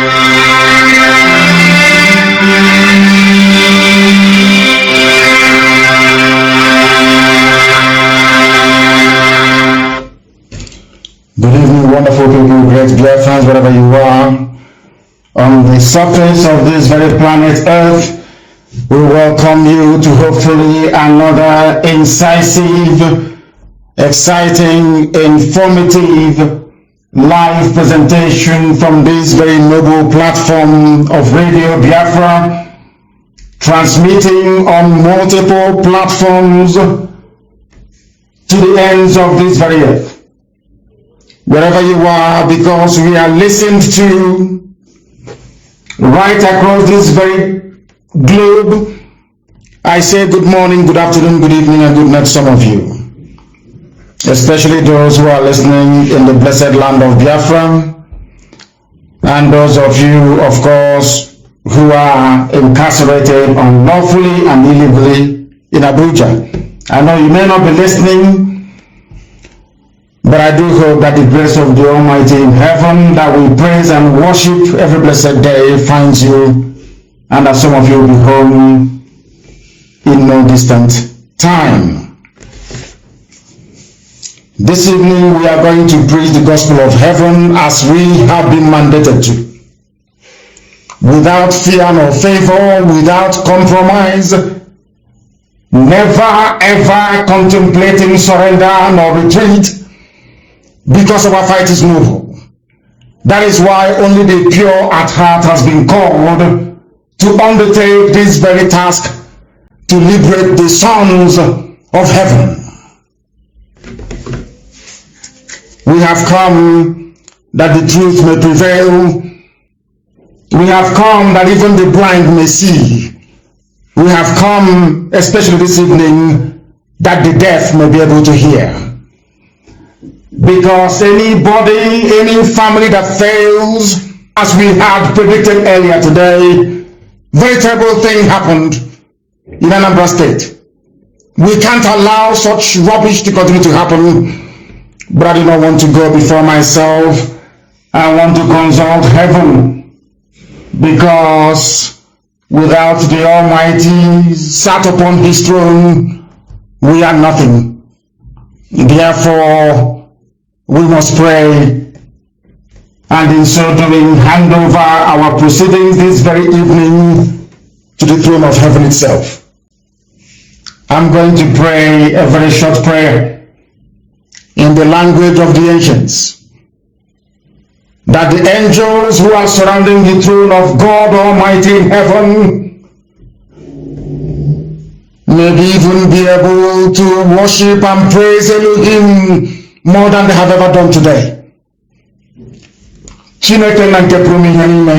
Good evening, wonderful people, great dear friends, wherever you are on the surface of this very planet Earth. We welcome you to hopefully another incisive, exciting, informative live presentation from this very noble platform of Radio Biafra, transmitting on multiple platforms to the ends of this very earth. Wherever you are, because we are listened to right across this very globe, I say good morning, good afternoon, good evening, and good night to some of you, especially those who are listening in the blessed land of Biafra, and those of you, of course, who are incarcerated unlawfully and illegally in Abuja. I know you may not be listening, but I do hope that the grace of the Almighty in heaven that we praise and worship every blessed day finds you, and that some of you will be home in no distant time. This evening we are going to preach the gospel of heaven as we have been mandated to, without fear nor favor, without compromise, never ever contemplating surrender nor retreat, because our fight is noble. That is why only the pure at heart has been called to undertake this very task, to liberate the sons of heaven. We have come that the truth may prevail. We have come that even the blind may see. We have come, especially this evening, that the deaf may be able to hear. Because anybody, any family that fails, as we had predicted earlier today, very terrible thing happened in Anambra State. We can't allow such rubbish to continue to happen, but I do not want to go before myself. I want to consult heaven, because without the Almighty sat upon his throne, we are nothing. Therefore, we must pray, and in so doing, hand over our proceedings this very evening to the throne of heaven itself. I'm going to pray a very short prayer in the language of the ancients, that the angels who are surrounding the throne of God Almighty in heaven may even be able to worship and praise Elohim more than they have ever done today. Chineke na nke pụrụ ihe niile,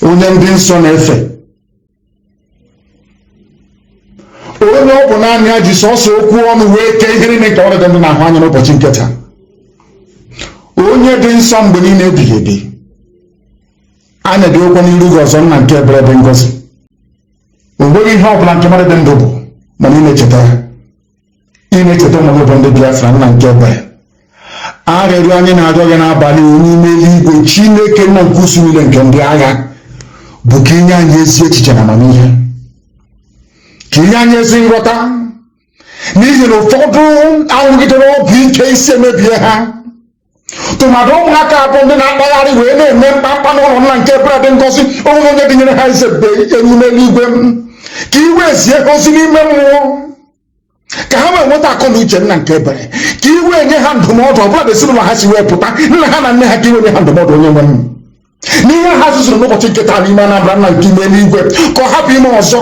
onye ndị nsọ na-efe, onye ọ bụ naanị ya ji sọsọ okwu ọnụ wee kee ihe niile nke ọrụ dị ndụ n'ahụ anya n'ụbọchị nke taa, onye dị nsọ mgbe niile ebighị ebi. Anya dị okwu n'iru gị ọzọ nna nke ebere dị ngọzi. O nweghị ihe ọ bụla nke mmadụ dị ndụ bụ ma niile cheta ya. Ine cheta ụmụ bụ ndị Biafra nna nke ebere. Arịrịọ anyị na-arịọ gị n'abalị n'ime eluigwe, Chineke nna nke usu niile nke ndị agha, bụ ka inye anyị ezi echiche na amamihe, ka inye anyị ezi nghọta, n'ihi na ụfọdụ anwụgidere obi ike isi emebie ha, tụmadụ ụmụaka abụọ ndị na-akpagharị wee na-eme mkpamkpa n'ụlọ nna nke ebere dị ngọzi, onye dịnyere ha eze n'ime eluigwe, ka iwe zie ha ozi n'ime mmụọ, ka ha wee nweta akọ na uche nna nke ebere, ka iwe enye ha ndụmọdụ ọbụla bụ ezinụlọ ha si wee pụta, nna ha na nne ha ka iwe nye ha ndụmọdụ onye nwe m n'ihe ha zụzụrụ n'ụbọchị nke taa n'ime Anambra nna nke ime eluigwe, ka ọ hapụ ime ọzọ.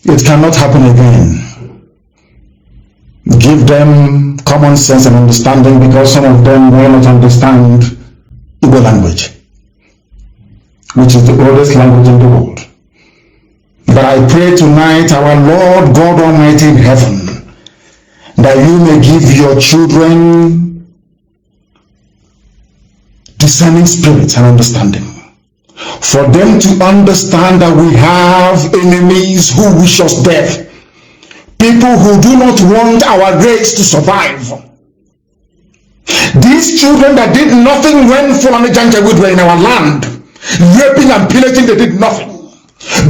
It cannot happen again. Give them common sense and understanding, because some of them will not understand Igbo language, which is the oldest language in the world. But I pray tonight, our Lord God Almighty in heaven, that you may give your children discerning spirits and understanding, for them to understand that we have enemies who wish us death, People who do not want our race to survive. These children that did nothing when Fulani Janjaweed were in our land, raping and pillaging, they did nothing.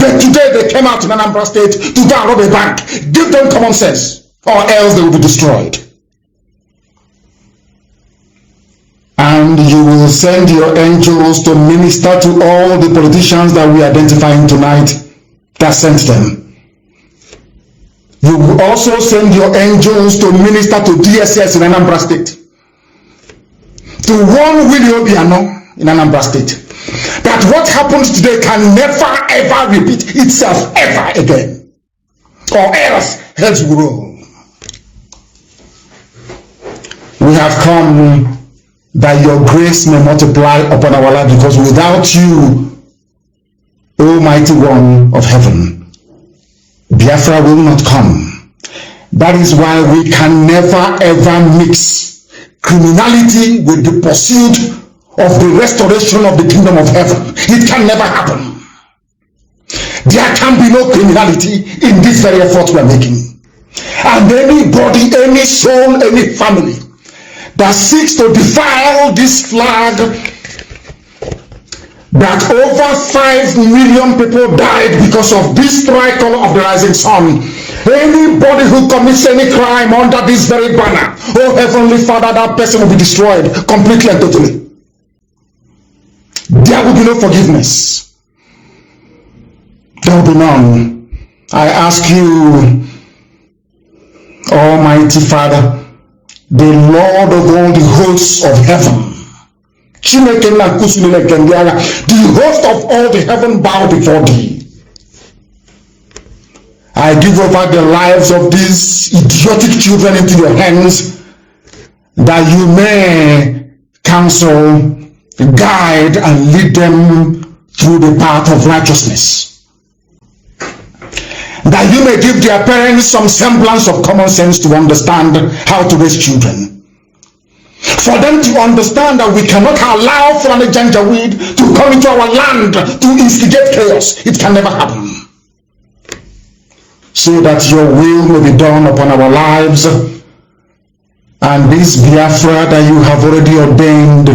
But today they came out in Anambra State to go and rob a bank. Give them common sense, or else they will be destroyed. And you will send your angels to minister to all the politicians that we are identifying tonight that sent them. You will also send your angels to minister to DSS in Anambra State, to warn Willie Obiano in Anambra State, that what happens today can never ever repeat itself ever again, or else heads will roll. We have come that your grace may multiply upon our life, because without you, Almighty One of heaven, Biafra will not come. That is why we can never ever mix criminality with the pursuit of the restoration of the kingdom of heaven. It can never happen. There can be no criminality in this very effort we are making. And anybody, any soul, any family that seeks to defile this flag, that over 5 million people died because of this tricolor of the rising sun. Anybody who commits any crime under this very banner, oh Heavenly Father, that person will be destroyed completely and totally. There will be no forgiveness. There will be none. I ask you, Almighty Father, the Lord of all the hosts of heaven, the host of all the heaven bow before thee. I give over the lives of these idiotic children into your hands, that you may counsel, guide, and lead them through the path of righteousness. That you may give their parents some semblance of common sense to understand how to raise children. For them to understand that we cannot allow Fulani Janjaweed to come into our land to instigate chaos. It can never happen. So that your will may be done upon our lives, and this Biafra that you have already ordained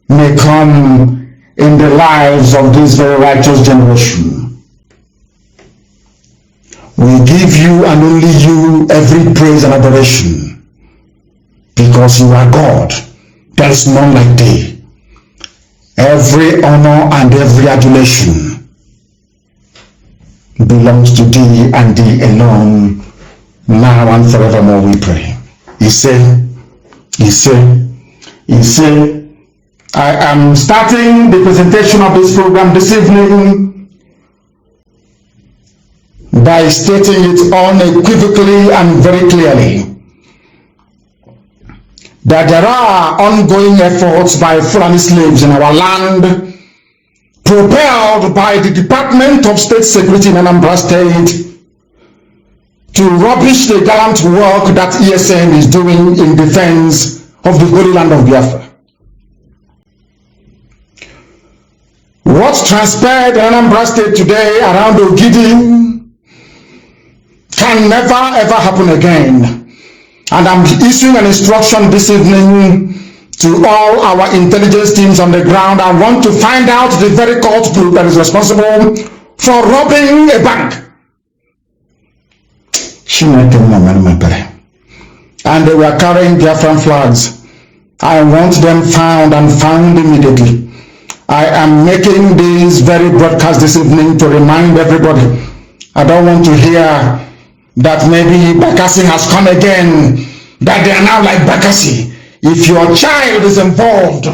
may come in the lives of this very righteous generation. We give you and only you every praise and adoration, because you are God. There is none like thee. Every honor and every adulation belongs to thee and thee alone, now and forevermore, we pray. He said, I am starting the presentation of this program this evening by stating it unequivocally and very clearly that there are ongoing efforts by Fulani slaves in our land, propelled by the Department of State Security in Anambra State, to rubbish the gallant work that ESN is doing in defense of the holy land of Biafra. What transpired in Anambra State today around Ogidi can never ever happen again. And I'm issuing an instruction this evening to all our intelligence teams on the ground. I want to find out the very cult group that is responsible for robbing a bank. And they were carrying Biafran flags. I want them found and found immediately. I am making this very broadcast this evening to remind everybody. I don't want to hear that maybe Bakassi has come again, that they are now like Bakassi. If your child is involved,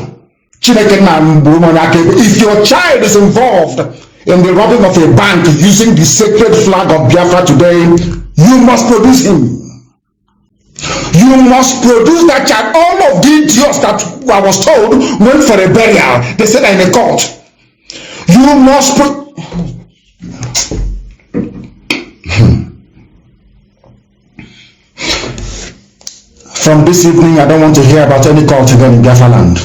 if your child is involved in the robbing of a bank using the sacred flag of Biafra today, you must produce him. You must produce that child. All of the idiots that I was told went for a burial. They said in a court. You must From this evening, I don't want to hear about any cult again in Biafra land.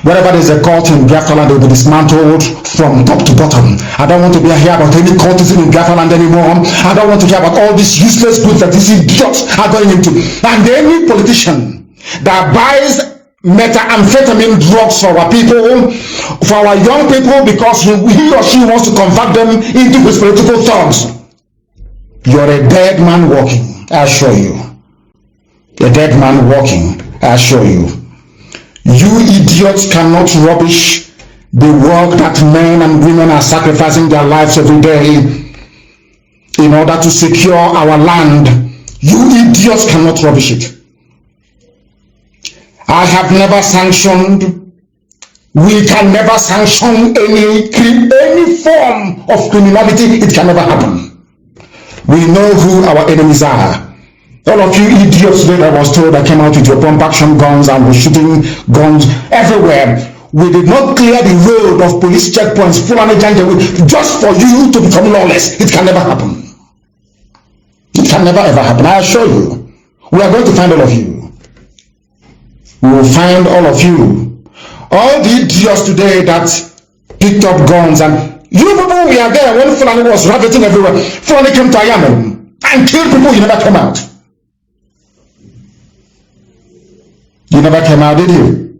Wherever there's a cult in Biafra land, they will be dismantled from top to bottom. I don't want to hear about any cultism in Biafra land anymore. I don't want to hear about all these useless goods that these idiots are going into. And any politician that buys methamphetamine drugs for our people, for our young people, because he or she wants to convert them into his political thugs, you're a dead man walking, I assure you. A dead man walking, I assure you. You idiots cannot rubbish the work that men and women are sacrificing their lives every day in order to secure our land. You idiots cannot rubbish it. I have never sanctioned, we can never sanction any form of criminality. It can never happen. We know who our enemies are. All of you idiots that I was told that came out with your pump action guns and were shooting guns everywhere. We did not clear the road of police checkpoints, Fulani Janjaweed, just for you to become lawless. It can never happen. It can never ever happen. I assure you. We are going to find all of you. We will find all of you. All the idiots today that picked up guns, and you people, we are there when Fulani was ravaging everywhere. Fulani came to Ayamen and killed people. You never came out. You never came out, did you?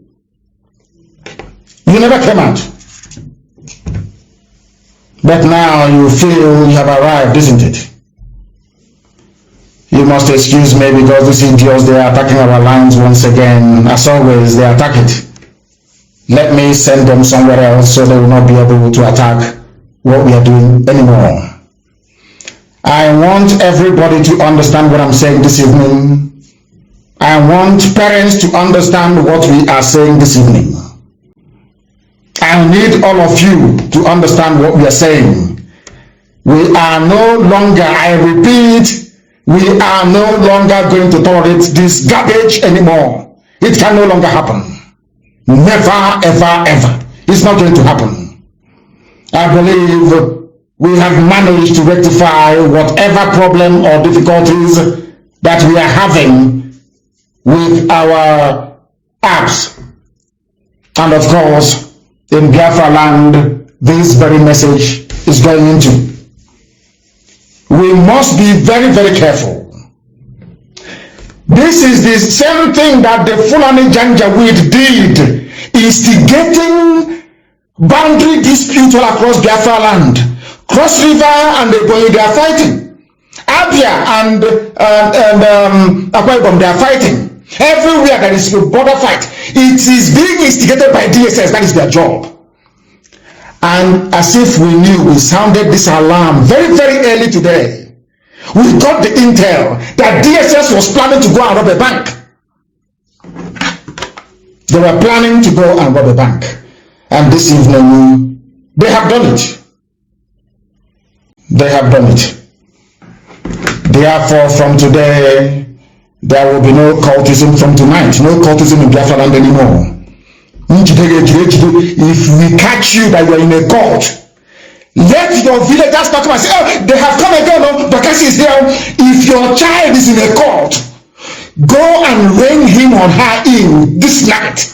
You never came out. But now you feel you have arrived, isn't it? You must excuse me because these idiots, they are attacking our lines once again. As always, they attack it. Let me send them somewhere else so they will not be able to attack what we are doing anymore. I want everybody to understand what I'm saying this evening. I want parents to understand what we are saying this evening. I need all of you to understand what we are saying. We are no longer, I repeat, we are no longer going to tolerate this garbage anymore. It can no longer happen. Never, ever, ever. It's not going to happen. I believe we have managed to rectify whatever problem or difficulties that we are having with our apps. And of course, in Biafra land, this very message is going into. We must be very, very careful. This is the same thing that the Fulani Janjaweed did, instigating boundary disputes all across Biafra land. Cross River and they are fighting. Abia and Akwa Ibom, they are fighting. Everywhere there is a border fight, it is being instigated by DSS. That is their job. And as if we knew, we sounded this alarm very, very early today. We got the intel that DSS was planning to go and rob a bank. They were planning to go and rob a bank. And this evening, they have done it. They have done it. Therefore, from today, there will be no cultism from tonight. No cultism in Biafra land anymore. If we catch you that you are in a cult, let your villagers come and say, oh, they have come again, no, Bakassi is here. If your child is in a cult, go and rein him or her in this night.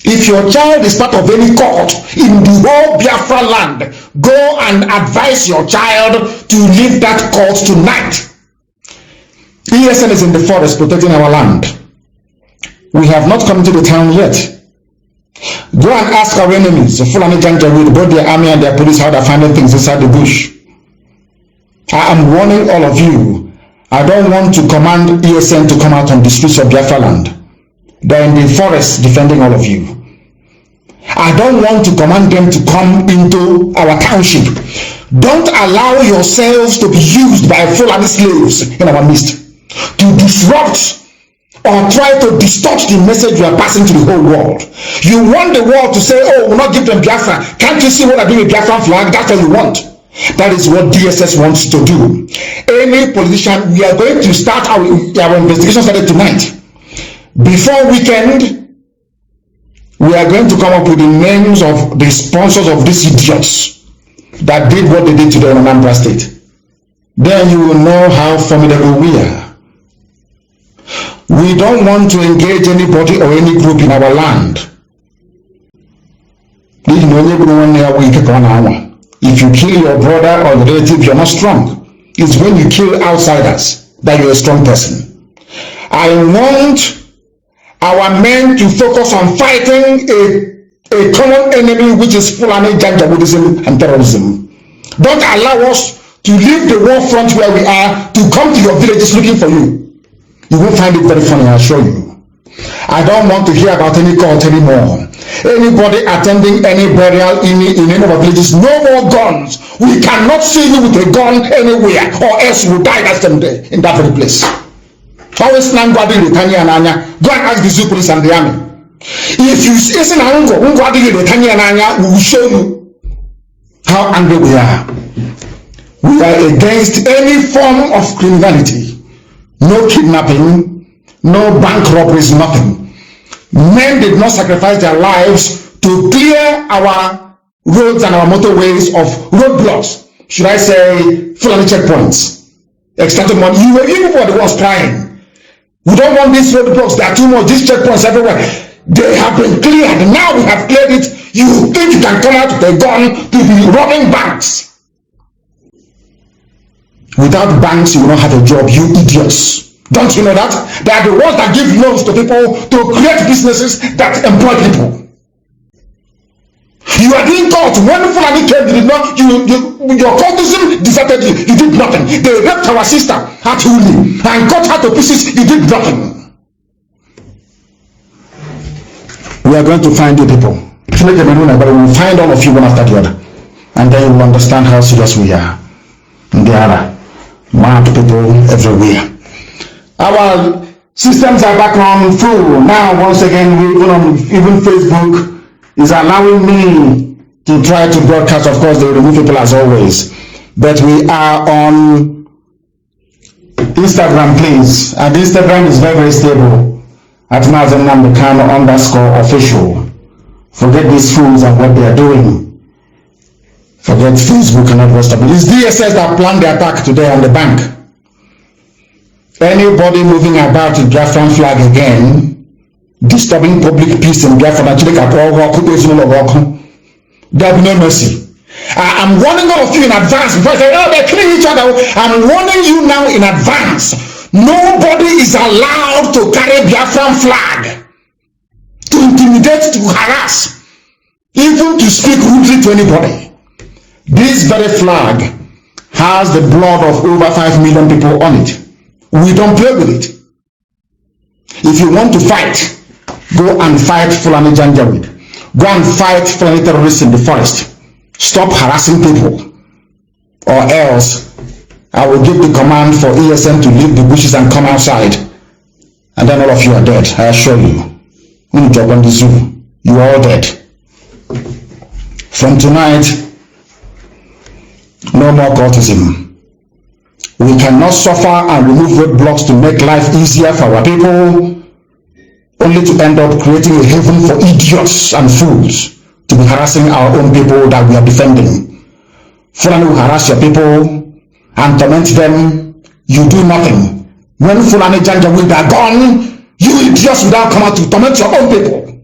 If your child is part of any cult in the whole Biafra land, go and advise your child to leave that cult tonight. ESN is in the forest protecting our land. We have not come to the town yet. Go and ask our enemies, the Fulani Janjaweed, both their army and their police, how they're finding things inside the bush. I am warning all of you. I don't want to command ESN to come out on the streets of Biafra land. They're in the forest defending all of you. I don't want to command them to come into our township. Don't allow yourselves to be used by Fulani slaves in our midst to disrupt or try to distort the message you are passing to the whole world. You want the world to say, oh, we'll not give them Biafra. Can't you see what I do with Biafran flag? That's what you want. That is what DSS wants to do. Any politician, we are going to start our investigation started tonight. Before weekend, we are going to come up with the names of the sponsors of these idiots that did what they did today in Anambra State. Then you will know how formidable we are. We don't want to engage anybody or any group in our land. If you kill your brother or the relative, you're not strong. It's when you kill outsiders that you're a strong person. I want our men to focus on fighting a common enemy, which is Fulani Janjaweedism and terrorism. Don't allow us to leave the war front where we are to come to your villages looking for you. You won't find it very funny, I assure you. I don't want to hear about any cult anymore. Anybody attending any burial in any of our villages, no more guns. We cannot see you with a gun anywhere, or else you will die that same day in that very place. Always go and ask the zoo police and the army. If you listen, we will show you how angry we are. We are against any form of criminality. No kidnapping, no bank robberies, nothing. Men did not sacrifice their lives to clear our roads and our motorways of roadblocks. Should I say, Fulani checkpoints? Extracted money. You were even for the ones crying. We don't want these roadblocks. There are too much. These checkpoints everywhere. They have been cleared. Now we have cleared it. You think you can come out with a gun to be robbing banks? Without banks, you will not have a job, you idiots. Don't you know that? They are the ones that give loans to people to create businesses that employ people. You are doing cult. When Fulani came, you did not, your cultism deserted you. You did nothing. They raped our sister at Huli and cut her to pieces. You did nothing. We are going to find you people. But we will find all of you one after the other. And then you will understand how serious we are. And there are mad people everywhere. Our systems are back on full. Now, once again, even Facebook is allowing me to try to broadcast. Of course, they remove people as always. But we are on Instagram, please. And Instagram is very, very stable. At Mazi Nnamdi Kanu _official. Forget these fools and what they are doing. Forget Facebook and all the rest of it. It's DSS that planned the attack today on the bank. Anybody moving about with Biafran flag again, disturbing public peace in Biafra, there will be no mercy. I'm warning all of you in advance before I say, oh, they're killing each other. I'm warning you now in advance. Nobody is allowed to carry Biafran flag, to intimidate, to harass, even to speak rudely to anybody. This very flag has the blood of over 5 million people on it. We don't play with it. If you want to fight, go and fight Fulani Janjaweed. Go and fight Fulani terrorists in the forest. Stop harassing people, or else I will give the command for ESM to leave the bushes and come outside, and then all of you are dead. I assure you. When you drop on the zoo, you are all dead. From tonight, no more cultism. We cannot suffer and remove roadblocks to make life easier for our people, only to end up creating a haven for idiots and fools to be harassing our own people that we are defending. Fulani will harass your people and torment them. You do nothing. When Fulani Janjaweed are gone, you idiots will now come out to torment your own people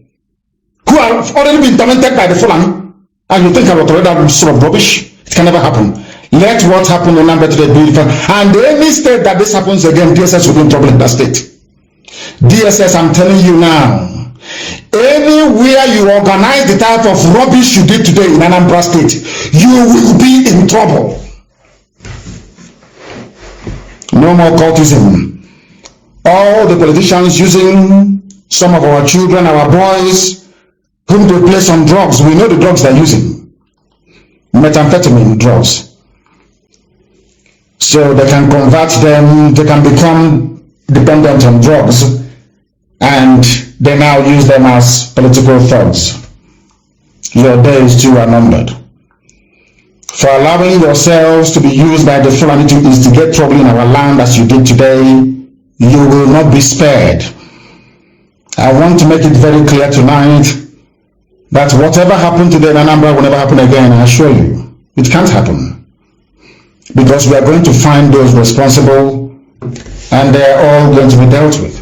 who have already been tormented by the Fulani. And you think I will tolerate that sort of rubbish? It can never happen. Let what happened in Number to the beautiful. And any state that this happens again, DSS will be in trouble in that state. DSS, I'm telling you now, anywhere you organize the type of rubbish you did today in Anambra State, you will be in trouble. No more cultism. All the politicians using some of our children, our boys, whom they place on drugs, we know the drugs they're using. Methamphetamine drugs. So they can convert them, they can become dependent on drugs, and they now use them as political thugs. Your days too are numbered. For allowing yourselves to be used by the Fulani to instigate trouble in our land as you did today, you will not be spared. I want to make it very clear tonight that whatever happened today in Anambra will never happen again, I assure you. It can't happen. Because we are going to find those responsible and they are all going to be dealt with.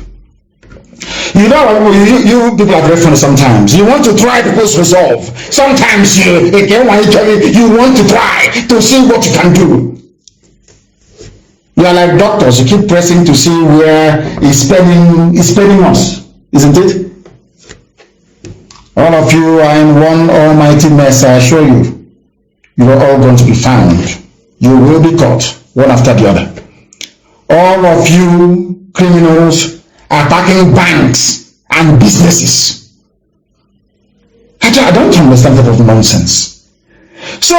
You know, you people are very funny sometimes. You want to try to post resolve. Sometimes you want to try to see what you can do. You are like doctors. You keep pressing to see where it's spending us, isn't it? All of you are in one almighty mess, I assure you. You are all going to be found. You will be caught, one after the other. All of you criminals attacking banks and businesses. I don't understand that of nonsense. So,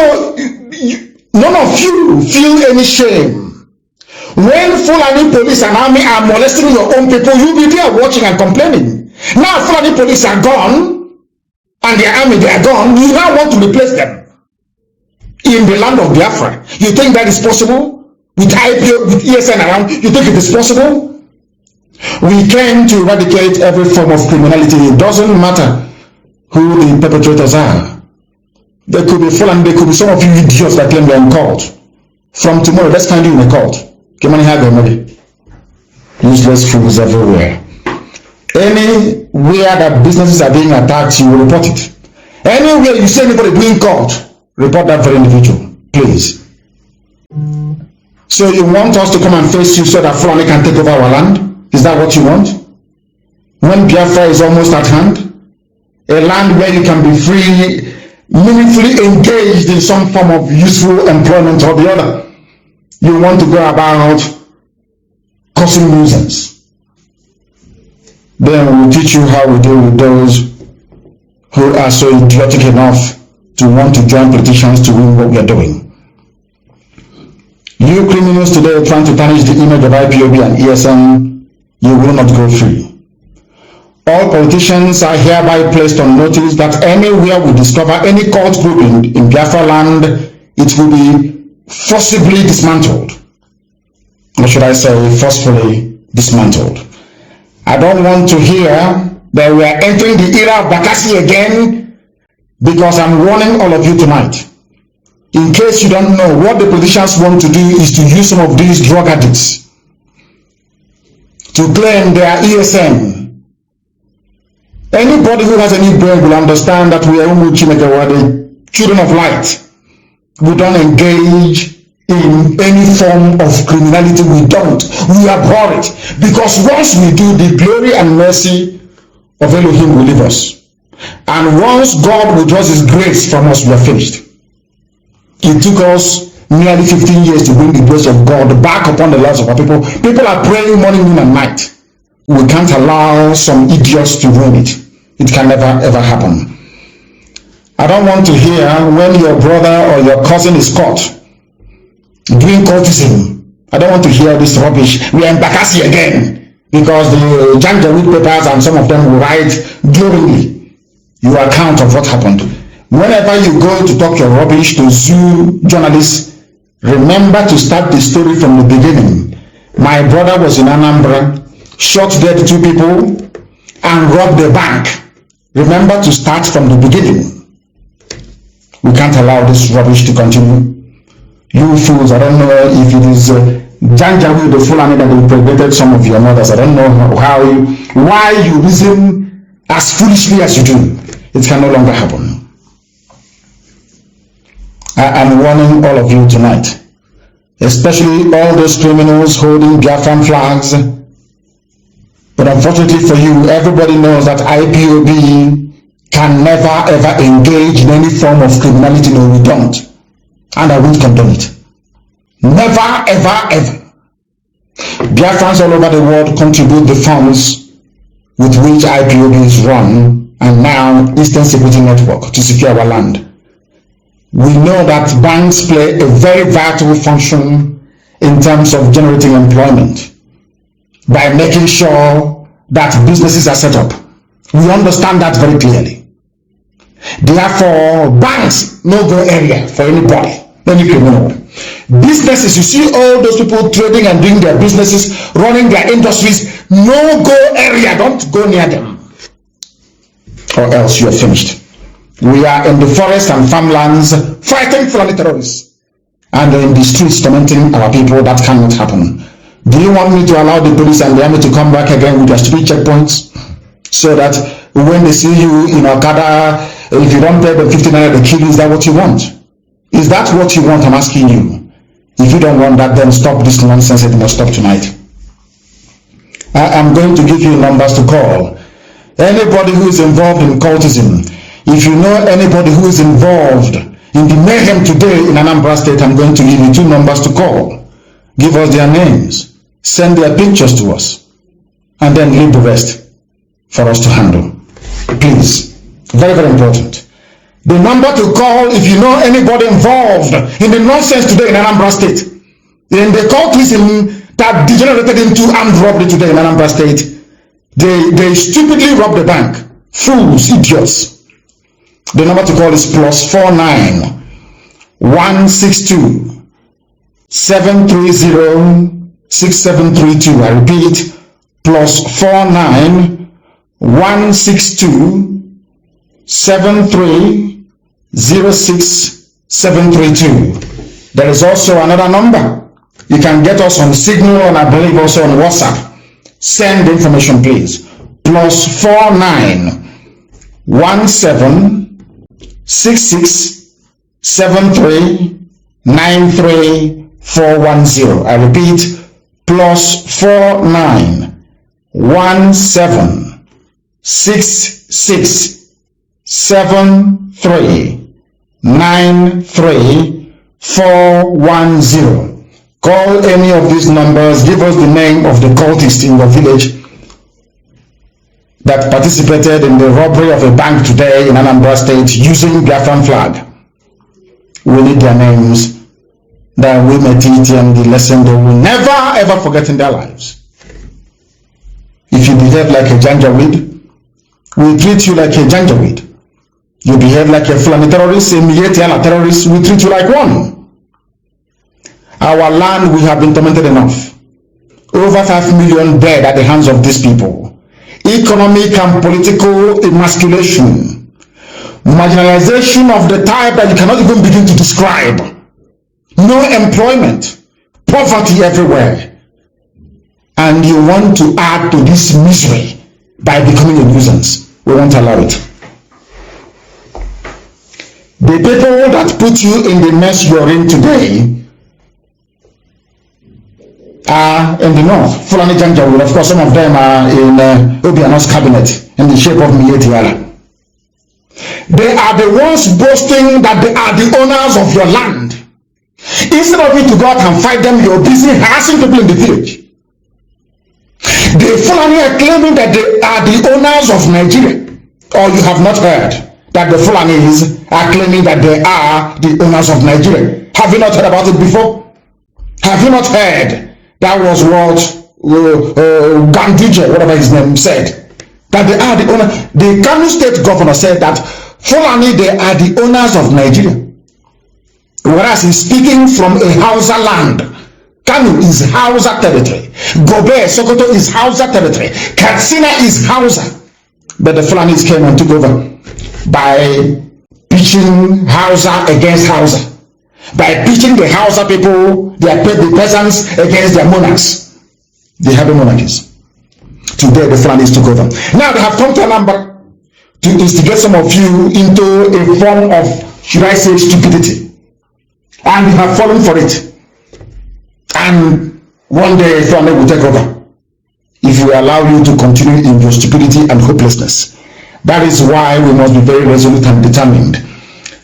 none of you feel any shame. When Fulani police and army are molesting your own people, you'll be there watching and complaining. Now Fulani police are gone, and their army, they are gone, you now want to replace them in the land of Biafra. You think that is possible? With IPO, with ESN around, you think it is possible? We came to eradicate every form of criminality. It doesn't matter who the perpetrators are. There could be Fulani, there could be some of you idiots that claim they're in court. From tomorrow, let's find you in a court. Useless fools everywhere. Anywhere that businesses are being attacked, you will report it. Anywhere you see anybody doing court, report that very individual, please. So you want us to come and face you so that Fulani can take over our land? Is that what you want? When Biafra is almost at hand, a land where you can be free, meaningfully engaged in some form of useful employment or the other, you want to go about causing nuisance. Then we'll teach you how we deal with those who are so idiotic enough to want to join politicians to win what we are doing. You criminals today trying to tarnish the image of IPOB and ESN, you will not go free. All politicians are hereby placed on notice that anywhere we discover any cult group in Biafra land, it will be forcibly dismantled. Or should I say forcefully dismantled. I don't want to hear that we are entering the era of Bakassi again, because I'm warning all of you tonight. In case you don't know, what the politicians want to do is to use some of these drug addicts to claim they are ESN. Anybody who has any brain will understand that we are the children of light. We don't engage in any form of criminality. We don't. We abhor it. Because once we do, the glory and mercy of Elohim will leave us. And once God withdraws his grace from us, we are finished. It took us nearly 15 years to bring the grace of God back upon the lives of our people. People are praying morning, noon, and night. We can't allow some idiots to ruin it. It can never ever happen. I don't want to hear when your brother or your cousin is caught doing cultism. I don't want to hear this rubbish. We are in Bakassi again, because the Janjaweed papers and some of them will write glowingly your account of what happened. Whenever you go to talk your rubbish to zoo journalists, remember to start the story from the beginning. My brother was in Anambra, shot dead 2 people, and robbed the bank. Remember to start from the beginning. We can't allow this rubbish to continue. You fools, I don't know if it is Janjaweed the Fulani that impregnated some of your mothers. I don't know why you reason as foolishly as you do. It can no longer happen. I am warning all of you tonight, especially all those criminals holding Biafran flags. But unfortunately for you, everybody knows that IPOB can never ever engage in any form of criminality. No, we don't. And I won't condone it. Never, ever, ever. Biafrans all over the world contribute the funds with which IPOB is run, and now Eastern Security Network, to secure our land. We know that banks play a very vital function in terms of generating employment by making sure that businesses are set up. We understand that very clearly. Therefore, banks no go area for anybody, any criminal. Businesses, you see all those people trading and doing their businesses, running their industries, no go area, don't go near them, or else you are finished. We are in the forest and farmlands fighting Fulani terrorists, and in the streets tormenting our people. That cannot happen. Do you want me to allow the police and the army to come back again with their stupid checkpoints? so that when they see you in Okada, if you don't pay them 50 naira, they kill you. Is that what you want? Is that what you want? I'm asking you. If you don't want that, then stop this nonsense. It must stop tonight. I am going to give you numbers to call. Anybody who is involved in cultism, if you know anybody who is involved in the mayhem today in Anambra State, I'm going to give you 2 numbers to call. Give us their names, send their pictures to us, and then leave the rest for us to handle. Please, very, very important. The number to call if you know anybody involved in the nonsense today in Anambra State, in the cultism that degenerated into armed robbery today in Anambra State. They stupidly robbed the bank. Fools, idiots. The number to call is +49 162 730 6732. I repeat, +49 162 730 There is also another number. You can get us on Signal and I believe also on WhatsApp. Send information, please. +49 17 66 73 93 410. I repeat, +49 17 66 73 93 410. Call any of these numbers. Give us the name of the cultist in the village that participated in the robbery of a bank today in Anambra State using Biafran flag. We need their names, that we may teach them the lesson they will never ever forget in their lives. If you behave like a janjaweed, we treat you like a janjaweed. You behave like a Fulani terrorist, a Mietiala terrorist, we treat you like one. Our land, we have been tormented enough. Over 5 million dead at the hands of these people. Economic and political emasculation. Marginalization of the type that you cannot even begin to describe. No employment. Poverty everywhere. And you want to add to this misery by becoming a nuisance. We won't allow it. The people that put you in the mess you're in today are in the north, Fulani Janjaweed. Of course, some of them are in Obiano's cabinet in the shape of Mietiala. They are the ones boasting that they are the owners of your land. Instead of you to go out and fight them, you're busy harassing people in the village. The Fulani are claiming that they are the owners of Nigeria. Or you have not heard that the Fulanis are claiming that they are the owners of Nigeria. Have you not heard about it before? Have you not heard? That was what Ganduje, whatever his name, said. That they are the owner. The Kanu state governor said that Fulani, they are the owners of Nigeria. Whereas he's speaking from a Hausa land. Kanu is Hausa territory. Gobe, Sokoto is Hausa territory. Katsina is Hausa. But the Fulanis came and took over by pitching Hausa against Hausa. By pitching the Hausa people, the peasants against their monarchs, the heavy monarchies. Today the Fulanis took over. Now they have come to a number to instigate some of you into a form of, should I say, stupidity. And you have fallen for it. And one day Fulani will take over. If we allow you to continue in your stupidity and hopelessness. That is why we must be very resolute and determined.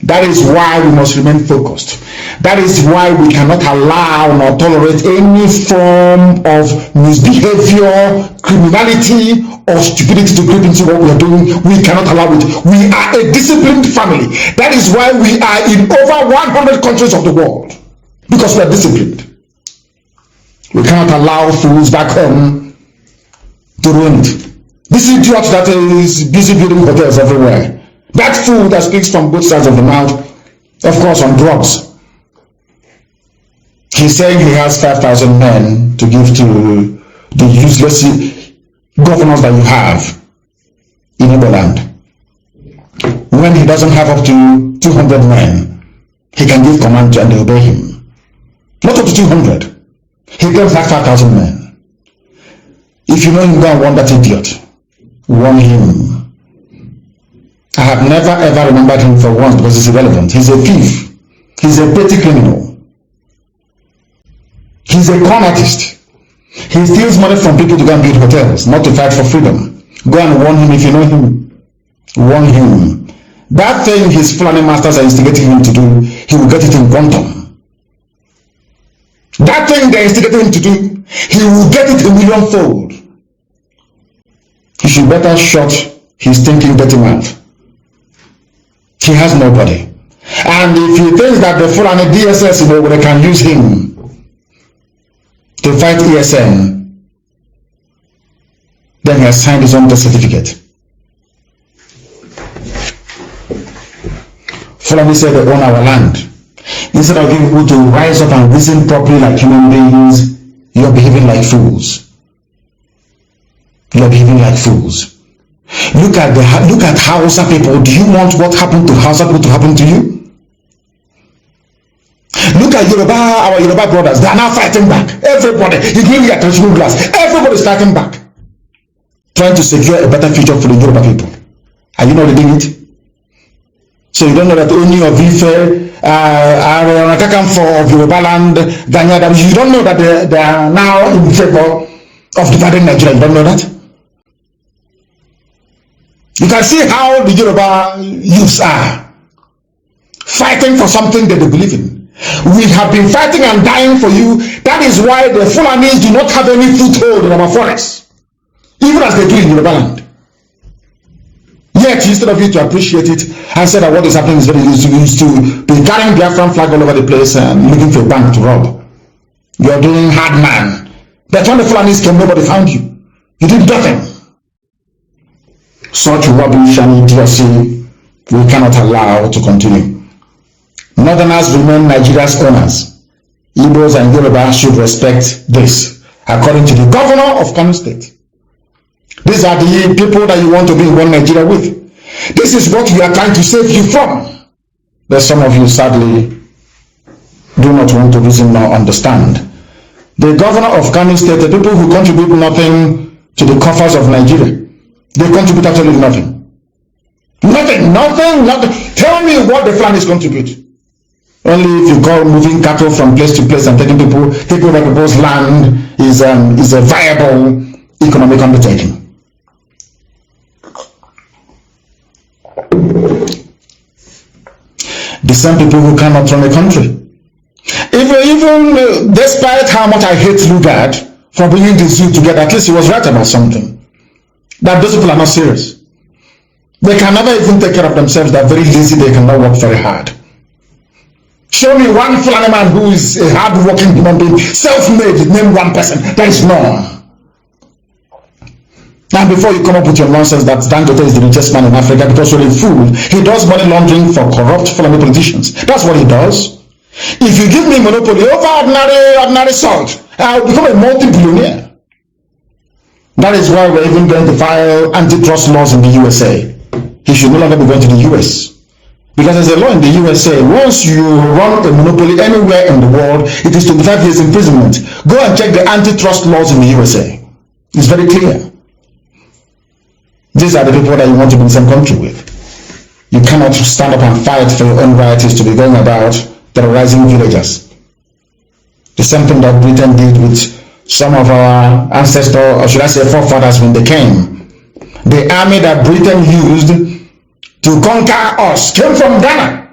That is why we must remain focused. That is why we cannot allow nor tolerate any form of misbehavior, criminality, or stupidity to creep into what we are doing. We cannot allow it. We are a disciplined family. That is why we are in over 100 countries of the world. Because we are disciplined. We cannot allow fools back home to ruin it. This idiot that is busy building hotels everywhere. That fool that speaks from both sides of the mouth, of course, on drugs. He's saying he has 5,000 men to give to the useless governors that you have in Igbo land. When he doesn't have up to 200 men, he can give command and they obey him. Not up to 200. He doesn't have 5,000 men. If you know him, go and warn that idiot. Warn him. I have never ever remembered him for once because it's irrelevant. He's a thief. He's a petty criminal. He's a con artist. He steals money from people to go and build hotels, not to fight for freedom. Go and warn him if you know him. Warn him. That thing his Fulani masters are instigating him to do, he will get it in quantum. That thing they're instigating him to do, he will get it a millionfold. He should better shut his thinking dirty mouth. He has nobody. And if he thinks that the Fulani DSS, they can use him to fight ESN, then he has signed his own death certificate. Fulani said they own our land. Instead of being able to rise up and reason properly like human beings, you are behaving like fools. You are behaving like fools. Look at Hausa people. Do you want what happened to Hausa people to happen to you? Look at Yoruba, our Yoruba brothers. They are now fighting back. Everybody, including the traditional glass, everybody is fighting back, trying to secure a better future for the Yoruba people. Are you not reading it? So you don't know that only of Ife, of Yoruba land, you don't know that they are now in favor of dividing Nigeria. You don't know that? You can see how the Yoruba youths are fighting for something that they believe in. We have been fighting and dying for you. That is why the Fulanis do not have any foothold in our forests, even as they do in Yoruba land. Yet, instead of you to appreciate it and say that what is happening is very easy, you used to be carrying Biafran flag all over the place and looking for a bank to rob. You are doing hard man. But when the Fulanis came, nobody found you. You did nothing. Such rubbish and idiocy we cannot allow to continue. Northerners remain Nigeria's owners. Igbos and Yoruba should respect this, according to the governor of Kanu State. These are the people that you want to be in one Nigeria with. This is what we are trying to save you from. But some of you sadly do not want to reason nor understand. The governor of Kanu State, the people who contribute nothing to the coffers of Nigeria, they contribute absolutely nothing. Nothing. Tell me what the Fulanis contribute. Only if you go moving cattle from place to place and taking over people's land is a viable economic undertaking. The same people who cannot run a country. Even despite how much I hate Lugard for bringing the zoo together, at least he was right about something. That those people are not serious. They can never even take care of themselves. They are very lazy. They cannot work very hard. Show me one Fulani man who is a hard-working human being, self-made, name one person. There is none. Now, before you come up with your nonsense that Dangote is the richest man in Africa because you're a fool, he does money laundering for corrupt Fulani politicians. That's what he does. If you give me monopoly over ordinary salt, I'll become a multi-billionaire. That is why we're even going to file antitrust laws in the USA. He should no longer be going to the US. Because there's a law in the USA, once you run a monopoly anywhere in the world, it is 25 years imprisonment. Go and check the antitrust laws in the USA. It's very clear. These are the people that you want to be in the same country with. You cannot stand up and fight for your own rights to be going about terrorizing villagers. The same thing that Britain did with some of our ancestors, or should I say forefathers, when they came. The army that Britain used to conquer us came from Ghana.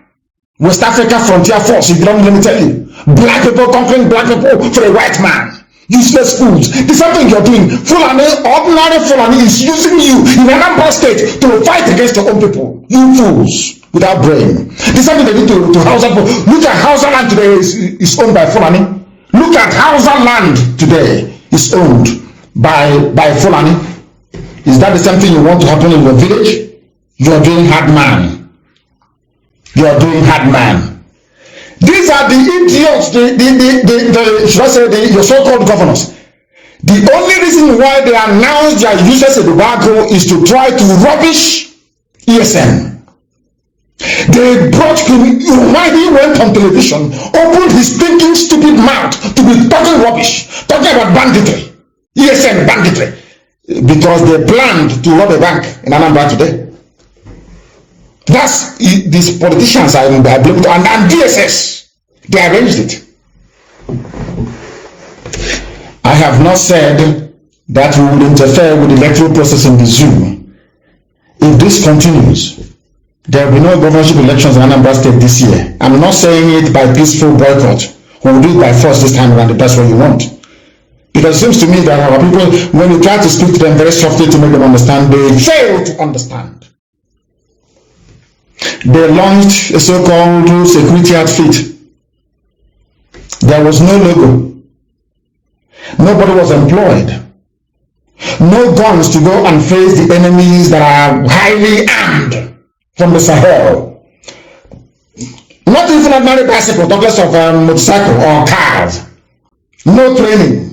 West Africa Frontier Force, if you don't let me tell you. Black people conquering black people for a white man. Useless fools. The same thing you're doing. Ordinary Fulani is using you in an Anambra state to fight against your own people. You fools without brain. The same thing they did to Hausa people. Look at Hausa land today is owned by Fulani. Look at Hausa land today is owned by Fulani. Is that the same thing you want to happen in your village? You are doing hard man. You are doing hard man. These are the idiots, should I say, your so-called governors. The only reason why they announced their useless embargo is to try to rubbish ESN. They brought him, why he went on television, opened his thinking stupid mouth to be talking rubbish, talking about banditry, ESN banditry. because they planned to rob a bank in Anambra today. That's these politicians are blame it on, and DSS, they arranged it. I have not said that we will interfere with the electoral process in the zoo. If this continues, there will be no governorship elections in Anambra State this year. I'm not saying it by peaceful boycott. We'll do it by force this time around if that's what you want. Because it seems to me that our people, when you try to speak to them very softly to make them understand, they fail to understand. They launched a so-called security outfit. There was no logo. Nobody was employed. No guns to go and face the enemies that are highly armed from the Sahel. Not even ordinary bicycle, talk less of motorcycle or cars. No training.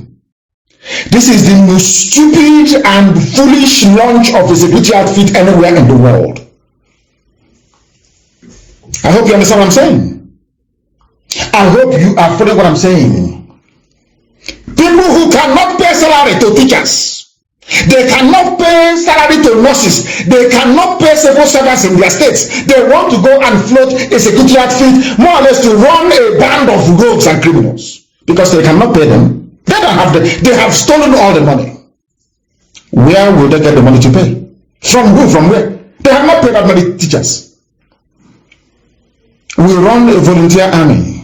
This is the most stupid and foolish launch of a security outfit anywhere in the world. I hope you understand what I'm saying. I hope you are following what I'm saying. People who cannot pay salary to teachers, they cannot pay salary to nurses, they cannot pay civil servants in their states. They want to go and float a security outfit, more or less to run a band of rogues and criminals, because they cannot pay them. They don't have they have stolen all the money. Where will they get the money to pay? From who? From where? They have not paid that many teachers. We run a volunteer army.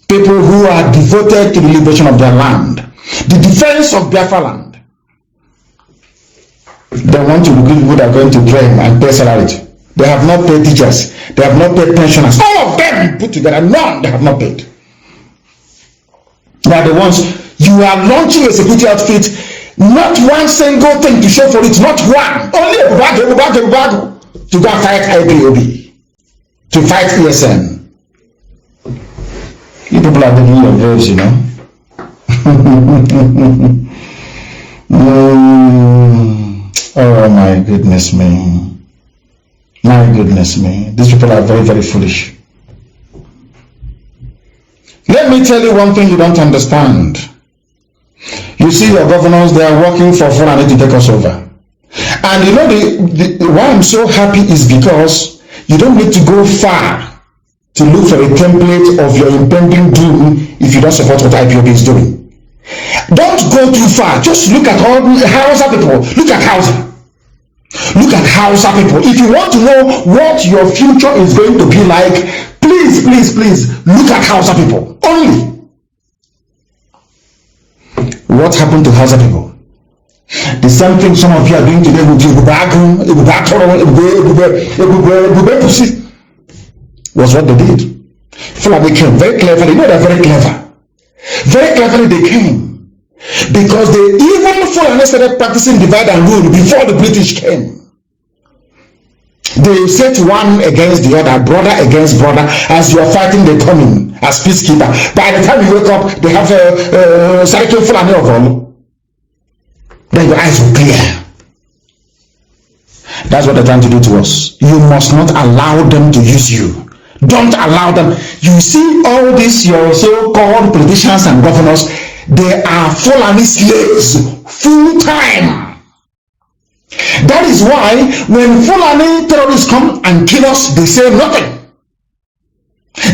People who are devoted to the liberation of their land, the defense of Biafra land. They want to recruit people that are going to train and pay salary. They have not paid teachers. They have not paid pensioners. All of them put together, none they have not paid. They are the ones. You are launching a security outfit, not one single thing to show for it, not one. Only a bag to go and fight IPOB, to fight ESN. You people are taking your votes, you know. Oh my goodness me. My goodness me. These people are very, very foolish. Let me tell you one thing you don't understand. You see your governors, they are working for Fulani to take us over. And you know why I'm so happy is because you don't need to go far to look for a template of your impending doom if you don't support what IPOB is doing. Don't go too far. Just look at all Hausa people. Look at Hausa. Look at Hausa people. If you want to know what your future is going to be like, please, please, please look at Hausa people. Only. What happened to Hausa people? The same thing some of you are doing today with was what they did. Fulani came very cleverly. You know they're very clever. Very cleverly they came. Because they even Fulani started practicing divide and rule before the British came. They set one against the other, brother against brother. As you are fighting, they come in as peacekeeper. By the time you wake up, they have a Sariki Fulani of all. Then your eyes will clear. That's what they're trying to do to us. You must not allow them to use you. Don't allow them. You see all these your so-called politicians and governors, they are Fulani slaves full time. That is why when Fulani terrorists come and kill us, they say nothing.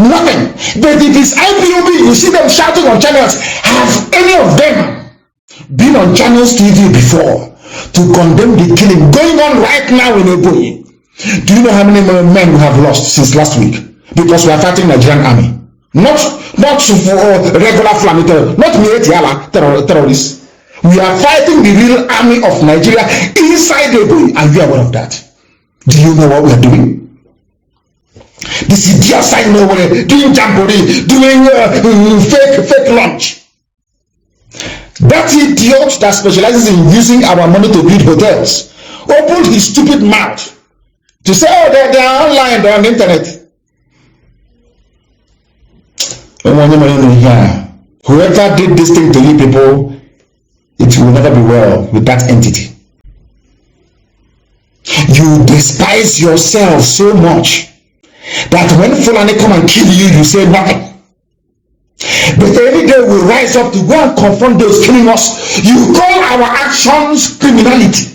Nothing. But if it's IPOB, you see them shouting on channels. Have any of them been on channels TV before to condemn the killing going on right now in Ebonyi? Do you know how many men we have lost since last week? Because we are fighting Nigerian army. Not for regular Fulani terrorists, not Mietiala terrorists. We are fighting the real army of Nigeria inside Ebonyi, and we are aware of that. Do you know what we are doing? This idiot side nowhere, doing jamboree, doing fake lunch. That idiot that specializes in using our money to build hotels opened his stupid mouth to say, oh, they are online, they're on the internet. Whoever did this thing to you people, it will never be well with that entity. You despise yourself so much that when Fulani come and kill you, you say nothing. But every day we rise up to go and confront those killing us. You call our actions criminality.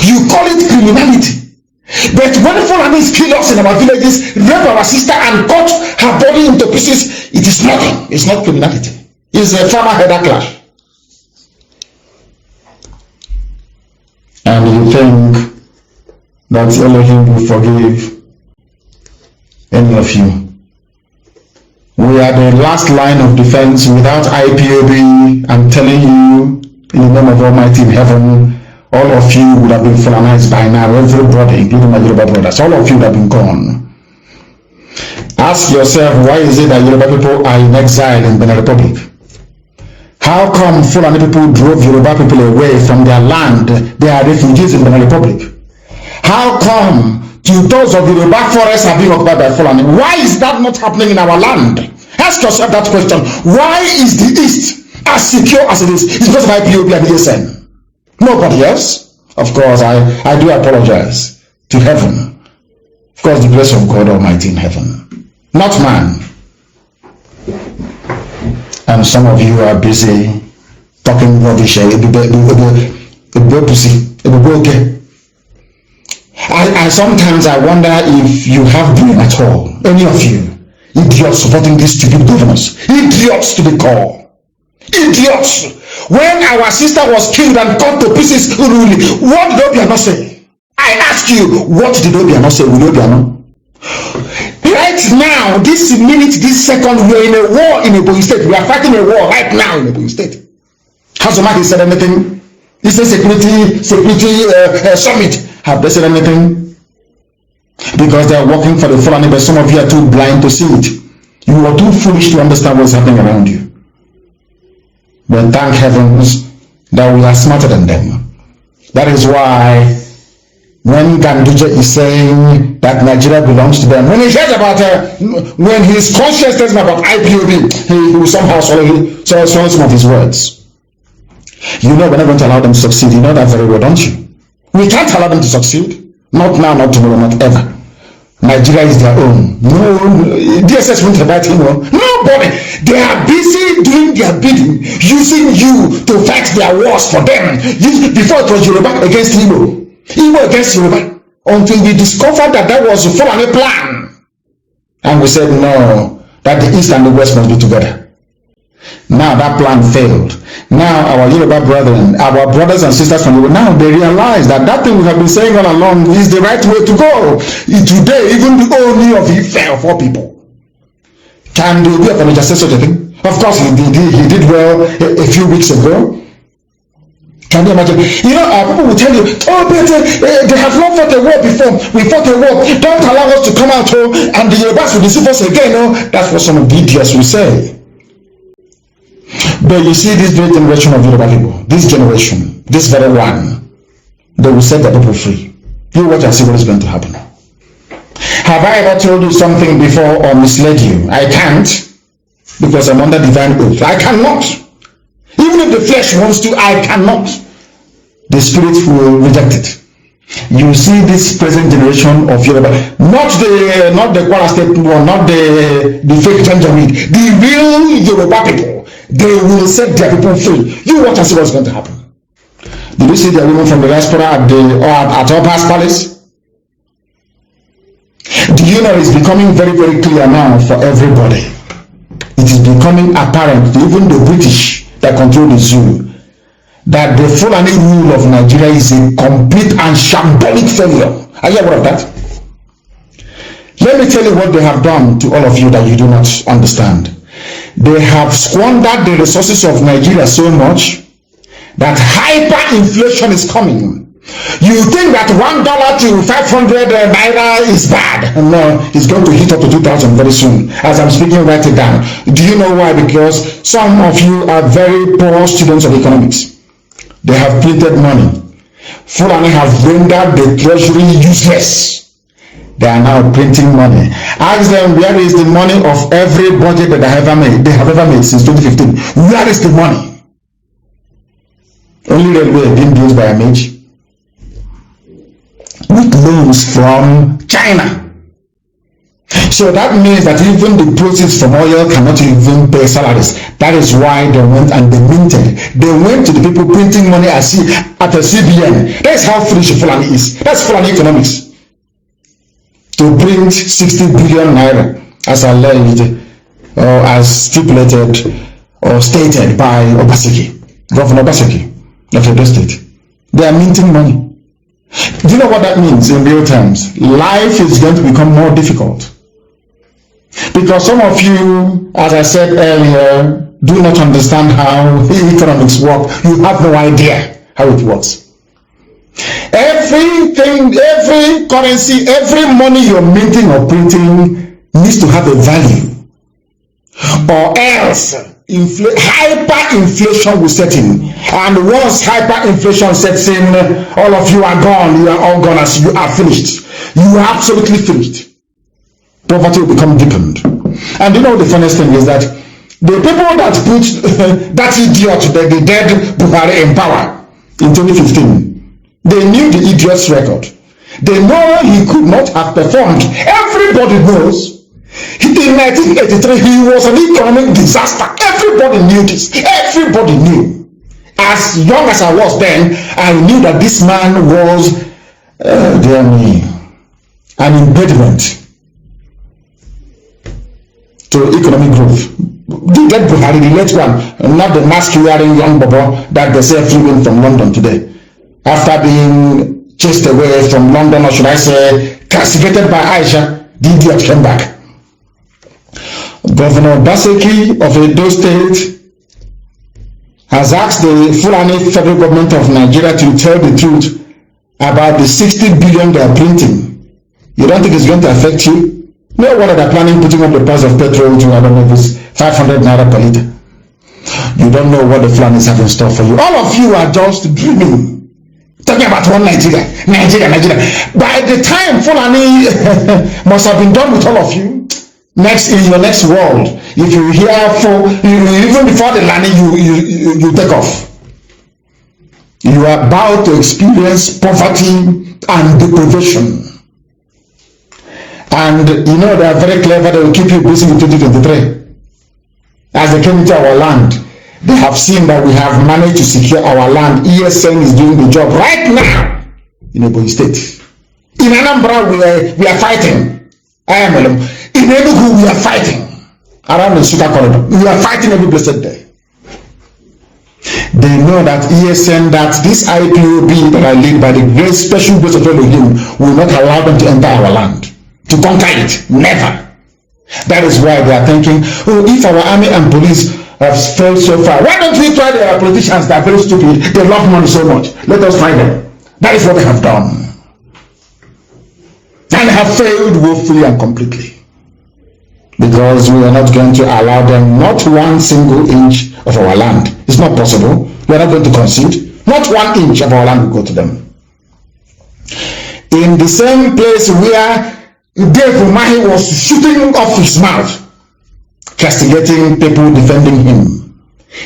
You call it criminality. But when Fulanis kill us in our villages, rape our sister and cut her body into pieces, it is nothing. It's not criminality. It's a farmer header clash. And you think that Elohim will forgive any of you. We are the last line of defense. Without IPOB, I'm telling you, in the name of Almighty in heaven, all of you would have been Fulanized by now. Everybody, including my Yoruba brothers, all of you would have been gone. Ask yourself, why is it that Yoruba people are in exile in Benin Republic? How come Fulani people drove Yoruba people away from their land? They are refugees in Benin Republic. How come 2/3 of Yoruba forests are being occupied by Fulani? Why is that not happening in our land? Ask yourself that question. Why is the East as secure as it is? It's because of IPOB and ESN. Nobody else. Of course, I do apologize to heaven. Of course, the grace of God Almighty in heaven. Not man. And some of you are busy talking rubbish. I sometimes wonder if you have brain at all. Any of you. Idiots supporting these stupid governors. Idiots to the core. Idiots. When our sister was killed and cut to pieces, what did Obiano not say? I ask you, what did Obiano not say? Will Obiano? Right now, this minute, this second, we are in a war in Ebonyi State. We are fighting a war right now in Ebonyi State. Has Omar said anything? Is the security summit? Have they said anything? Because they are working for the Fulani, but some of you are too blind to see it. You are too foolish to understand what's happening around you. But thank heavens that we are smarter than them. That is why when Ganduje is saying that Nigeria belongs to them, when he hears about when his conscience tells him about IPOB, he will somehow swallow some of his words. You know we're not going to allow them to succeed. You know that very well, don't you? We can't allow them to succeed. Not now, not tomorrow, not ever. Nigeria is their own. No, DSS won't invite him. Nobody. They are busy doing their bidding, using you to fight their wars for them. Before it was Yoruba against Igbo, Igbo against Yoruba, until we discovered that that was a Fulani plan. And we said, no, that the East and the West must be together. Now that plan failed. Now our Yoruba brethren, our brothers and sisters from Yoruba, now they realize that that thing we have been saying all along is the right way to go. Today, even the only of Ife of all people can do a apology say such a thing. Of course, he did well a few weeks ago. Can you imagine? You know, people will tell you, oh, but they have not fought a war before. We fought a war. Don't allow us to come out, and the Yorubas will deceive us again. That's what some of the idiots will say. But you see, this great generation of Yoruba people, this generation, this very one, they will set the people free. You watch and see what is going to happen. Have I ever told you something before or misled you? I can't, because I'm under divine oath. I cannot. Even if the flesh wants to, I cannot. The spirit will reject it. You see this present generation of Yoruba, not the Kwara State one, not the fake Janjaweed, the real Yoruba people. They will set their people free. You watch and see what's going to happen. Did you see the women from the diaspora at Opas Palace? Do you know it's becoming very, very clear now for everybody? It is becoming apparent to even the British that control the zoo that the Fulani rule of Nigeria is a complete and shambolic failure. Are you aware of that? Let me tell you what they have done to all of you that you do not understand. They have squandered the resources of Nigeria so much that hyperinflation is coming. You think that $1 to 500 naira is bad? No, it's going to hit up to 2,000 very soon. As I'm speaking, write it down. Do you know why? Because some of you are very poor students of economics. They have printed money. Fulani have rendered the treasury useless. They are now printing money. Ask them, where is the money of every budget that they have ever made since 2015? Where is the money? Only railway being built by a mage. With loans from China. So that means that even the proceeds from oil cannot even pay salaries. That is why they went and they minted. They went to the people printing money at a CBN. That's how foolish Fulani is. That's Fulani economics. To print 60 billion naira as alleged or as stipulated or stated by Obaseki, Governor Obaseki of Edo State. They are minting money. Do you know what that means in real terms? Life is going to become more difficult. Because some of you, as I said earlier, do not understand how economics work. You have no idea how it works. Everything, every currency, every money you're minting or printing needs to have a value. Or else hyperinflation will set in. And once hyperinflation sets in, all of you are gone. You are all gone as you are finished. You are absolutely finished. Poverty will become deepened. And you know the funniest thing is that the people that put that idiot, the dead Buhari in power in 2015, they knew the idiot's record. They know he could not have performed. Everybody knows. In 1983, he was an economic disaster. Everybody knew this. Everybody knew. As young as I was then, I knew that this man was, dear me, an impediment to economic growth. The dead Buhari, the late one, not the mask-wearing young bobo that they say flew in from London today. After being chased away from London, or should I say, castigated by Aisha, the idiot came back. Governor Obaseki of Edo State has asked the Fulani federal government of Nigeria to tell the truth about the 60 billion they are printing. You don't think it's going to affect you? No wonder they're planning putting up the price of petrol to, I don't know if it's 500 naira per liter. You don't know what the Fulanis have in store for you. All of you are just dreaming. Talking about one Nigeria. By the time Fulani must have been done with all of you, next in your next world, if you hear even before the landing, you take off. You are about to experience poverty and deprivation. And you know they are very clever. They will keep you busy in 2023. As they came into our land, they have seen that we have managed to secure our land. ESN is doing the job right now in Ebonyi State. In Anambra, we are fighting. In Enugu, we are fighting around the Sugar Corridor. We are fighting every blessed day. They know that ESN, that this IPOB that I lead by the great special grace of Elohim, will not allow them to enter our land, to conquer it. Never. That is why they are thinking, oh, if our army and police have failed so far, why don't we try their politicians that are very stupid? They love money so much. Let us try them. That is what they have done. And have failed woefully and completely. Because we are not going to allow them not one single inch of our land. It's not possible. We are not going to concede. Not 1 inch of our land will go to them. In the same place where Dave Umahi was shooting off his mouth, castigating people defending him,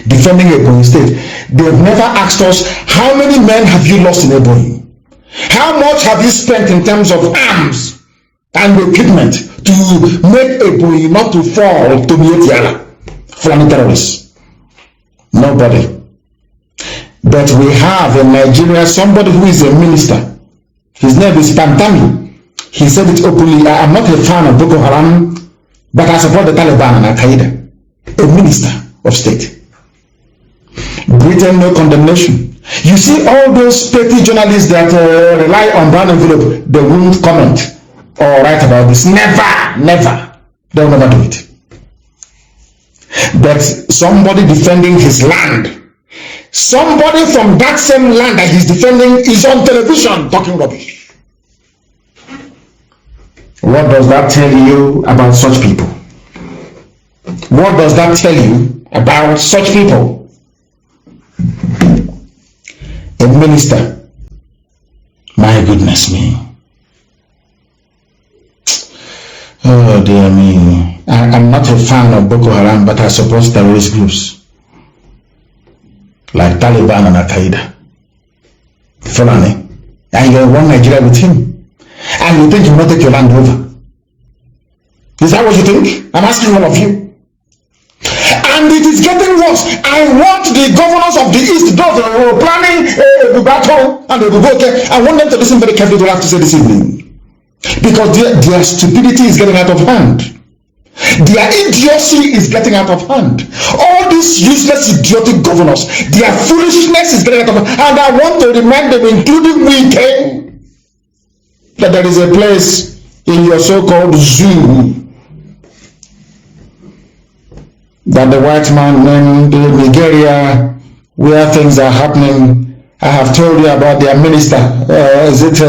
defending Ebonyi State, they've never asked us, how many men have you lost in Ebonyi? How much have you spent in terms of arms and equipment to make Ebonyi not to fall to Mietiala, Fulani terrorists? Nobody. But we have in Nigeria somebody who is a minister. His name is Pantami. He said it openly. I am not a fan of Boko Haram, but I support the Taliban and Al-Qaeda. A minister of state. Britain, no condemnation. You see all those petty journalists that rely on brown envelope, they won't comment or write about this. Never. They will never do it. But somebody defending his land, somebody from that same land that he's defending is on television talking rubbish. What does that tell you about such people? What does that tell you about such people? A minister, my goodness me. Oh dear me. I'm not a fan of Boko Haram, but I support terrorist groups like Taliban and Al-Qaeda. Fulani. And you're in one Nigeria with him. And you think you will not take your land over. Is that what you think? I'm asking all of you. And it is getting worse. I want the governors of the East, those who are planning a battle and a okay, I want them to listen very carefully to what I have to say this evening. Because their stupidity is getting out of hand. Their idiocy is getting out of hand. All these useless, idiotic governors, their foolishness is getting out of hand. And I want to remind them, including we, that there is a place in your so-called zoo that the white man named Nigeria, where things are happening. I have told you about their minister, is it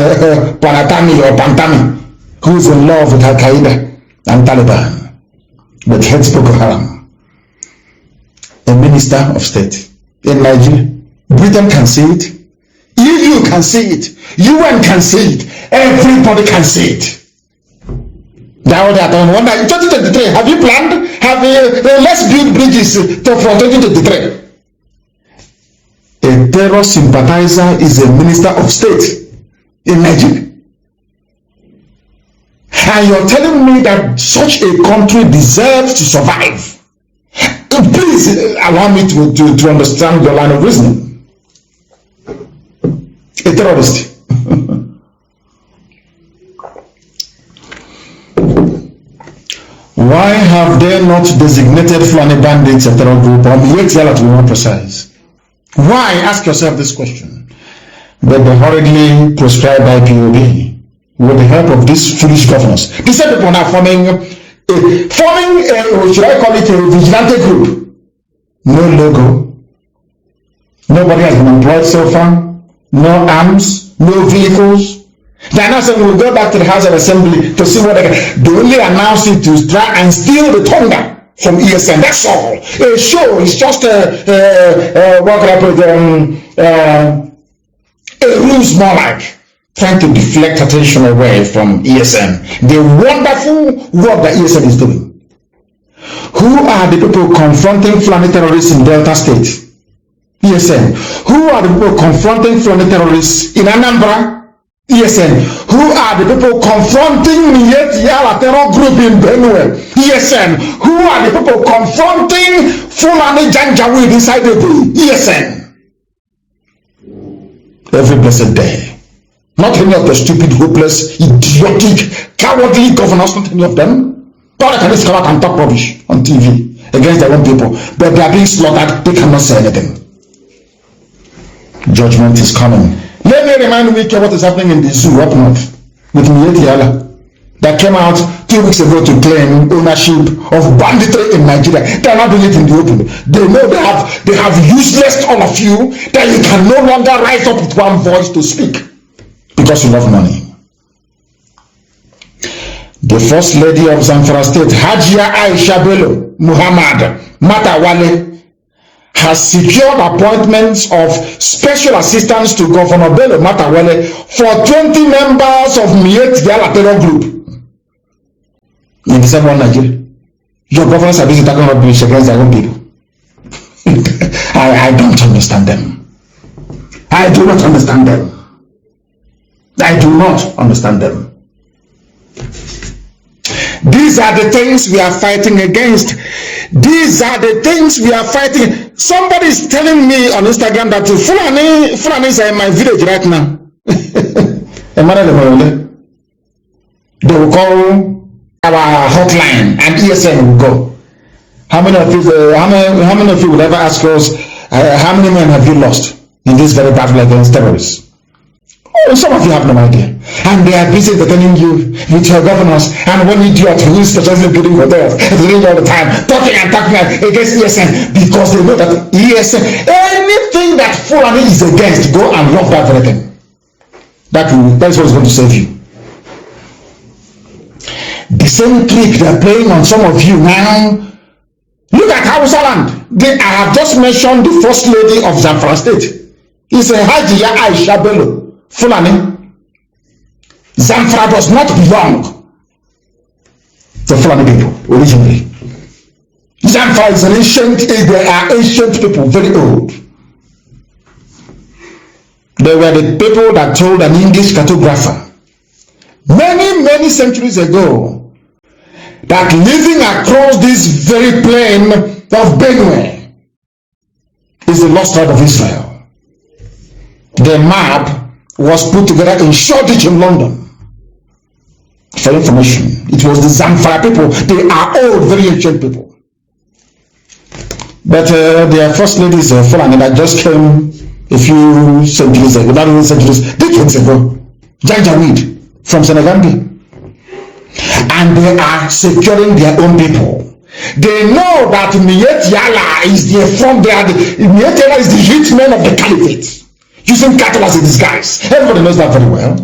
Panatami or Pantami, who is in love with Al-Qaeda and Taliban, but hates Boko Haram. A minister of state in Nigeria. Britain can see it. EU can see it. UN can see it. Everybody can see it. That on in 2023, have you planned? Let's build bridges for 2023. A terror sympathizer is a minister of state in Nigeria. And you're telling me that such a country deserves to survive. Please allow me to understand your line of reasoning. A terrorist. Why have they not designated Fulani bandits a terror group, or Mietiala to be more precise? Why? Ask yourself this question. But they hurriedly prescribed IPOB with the help of these foolish governors. These people are forming should I call it a vigilante group? No logo. Nobody has been employed so far. No arms, no vehicles. They are now saying we'll go back to the House of Assembly to see what they can. They only announced it to try and steal the thunder from ESN. That's all. A show is just what can I put a ruse, more like trying to deflect attention away from ESN. The wonderful work that ESN is doing. Who are the people confronting Fulani terrorists in Delta State? ESN. Who are the people confronting Fulani terrorists in Anambra? ESN. Who are the people confronting Mietiala terror group in Benue? ESN. Who are the people confronting Fulani Janjaweed inside the ESN? Every blessed day. Not any of the stupid, hopeless, idiotic, cowardly governors, not any of them. All they can just come out and talk rubbish on TV against their own people. But they are being slaughtered, they cannot say anything. Judgment is coming. Let me remind you what is happening in the zoo up north with Mietiala that came out 2 weeks ago to claim ownership of banditry in Nigeria. They are not doing it in the open. They know they have useless all of you, that you can no longer rise up with one voice to speak because you love money. The First Lady of Zamfara State, Hajia Aisha Bello Muhammad Matawale, has secured appointments of special assistants to Governor Bello Matawale for 20 members of Mietiala terror group in the same one Nigeria. Your governors are busy talking rubbish against their own people. I don't understand them. I do not understand them. I do not understand them. These are the things we are fighting against. These are the things we are fighting. Somebody is telling me on Instagram that Fulanis are in my village right now. They will call our hotline and ESN will go. How many of you would ever ask us, how many men have you lost in this very battle against terrorists? Oh, some of you have no idea. And they are busy entertaining you with your governors and one idiot who is just building hotels all the time, talking against ESN, because they know that ESN, anything that Fulani is against, go and love that very thing. That is what is going to save you. The same trick they are playing on some of you now. Look at Hausa land. I have just mentioned the First Lady of Zamfara State. It's a Hajia Aisha Bello Fulani. Zamfara does not belong to Fulani people originally. Zamfara is an ancient, they are ancient people, very old. They were the people that told an English cartographer many centuries ago that living across this very plain of Benue is the lost tribe of Israel. The map was put together in Shoreditch in London. For information, it was the Zamfara people. They are all very ancient people. But their first ladies Fulani that just came a few centuries ago, not even centuries, decades ago, Janjaweed from Senegal. And they are securing their own people. They know that Miet Yala is the front there. Miet Yala is the hitman of the caliphate, using cattle as a disguise. Everybody knows that very well.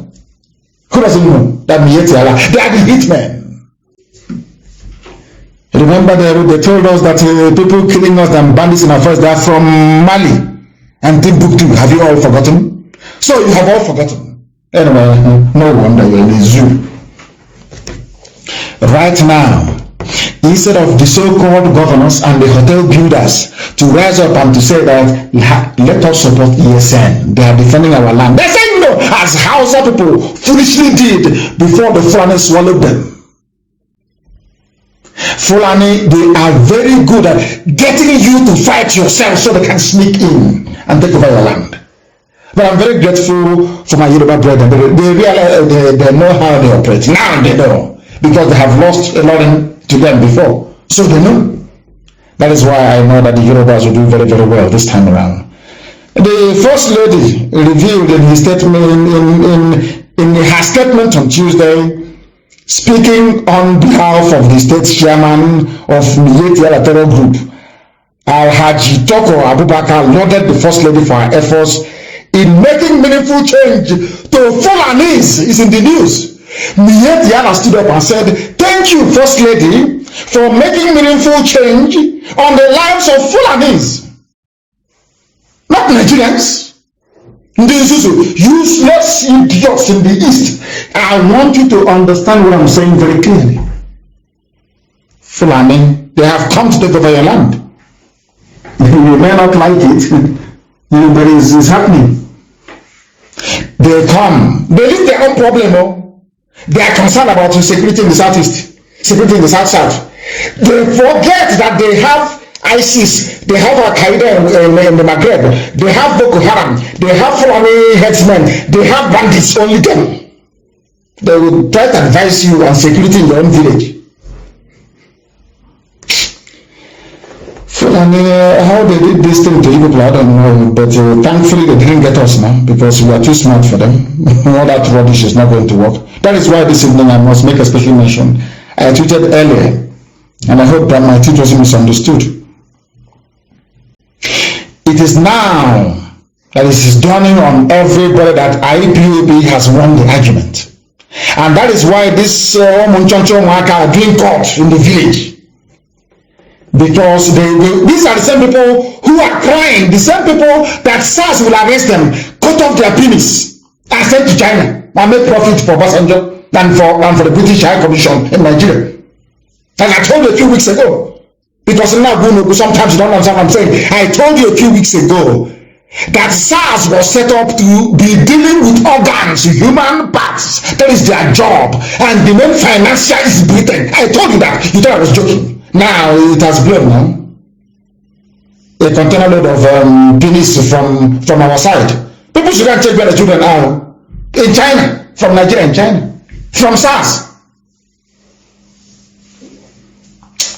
Who doesn't know that Miet Yala? They are the hitmen. Remember they told us that people killing us and bandits in our forest, they are from Mali and Timbuktu. Have you all forgotten? So you have all forgotten. Anyway, no wonder you're in the zoo. Right now, instead of the so-called governors and the hotel builders to rise up and to say that let us support ESN, they are defending our land. They're saying no, as Hausa people foolishly did before the Fulani swallowed them. Fulani, they are very good at getting you to fight yourself so they can sneak in and take over your land. But I'm very grateful for my Yoruba brethren. They realize they know how they operate. Now they know. Because they have lost a lot to them before. So they know. That is why I know that the Yorubas will do very, very well this time around. The First Lady revealed in his statement, in her statement on Tuesday, speaking on behalf of the state chairman of Miet Yala Terror Group, Alhaji Toko Abubakar lauded the First Lady for her efforts in making meaningful change to Fulanis. Is in the news. Miet Yala stood up and said, "Thank you, First Lady, for making meaningful change on the lives of Fulanis, not Nigerians. Useless idiots in the East." I want you to understand what I'm saying very clearly. Fulani, they have come to take over your land. You may not like it, but it's happening. They come, they leave their own problem. They are concerned about security in the southeast, security in the south. They forget that they have ISIS, they have Al Qaeda in the Maghreb, they have Boko Haram, they have Fulani headsmen, they have bandits, only them. They will try to advise you on security in your own village. Fulani, how they did this thing to you people, I don't know, but thankfully they didn't get us now because we are too smart for them. All that rubbish is not going to work. That is why this evening I must make a special mention. I tweeted earlier, and I hope that my tweet wasn't misunderstood. It is now that it is dawning on everybody that IPOB has won the argument. And that is why this Omunchoncho Mwaka are doing court in the village. Because these are the same people who are crying, the same people that SARS will arrest them, cut off their penis, and send to China, and make profit for Obasanjo and for the British High Commission in Nigeria. And I told you a few weeks ago, because now sometimes you don't understand what I'm saying. I told you a few weeks ago that SARS was set up to be dealing with organs, human parts. That is their job. And the main financier is Britain. I told you that. You thought I was joking. Now it has blown now. A container load of penis from our side. People should not check where the children are. In China, from Nigeria and China. From SARS.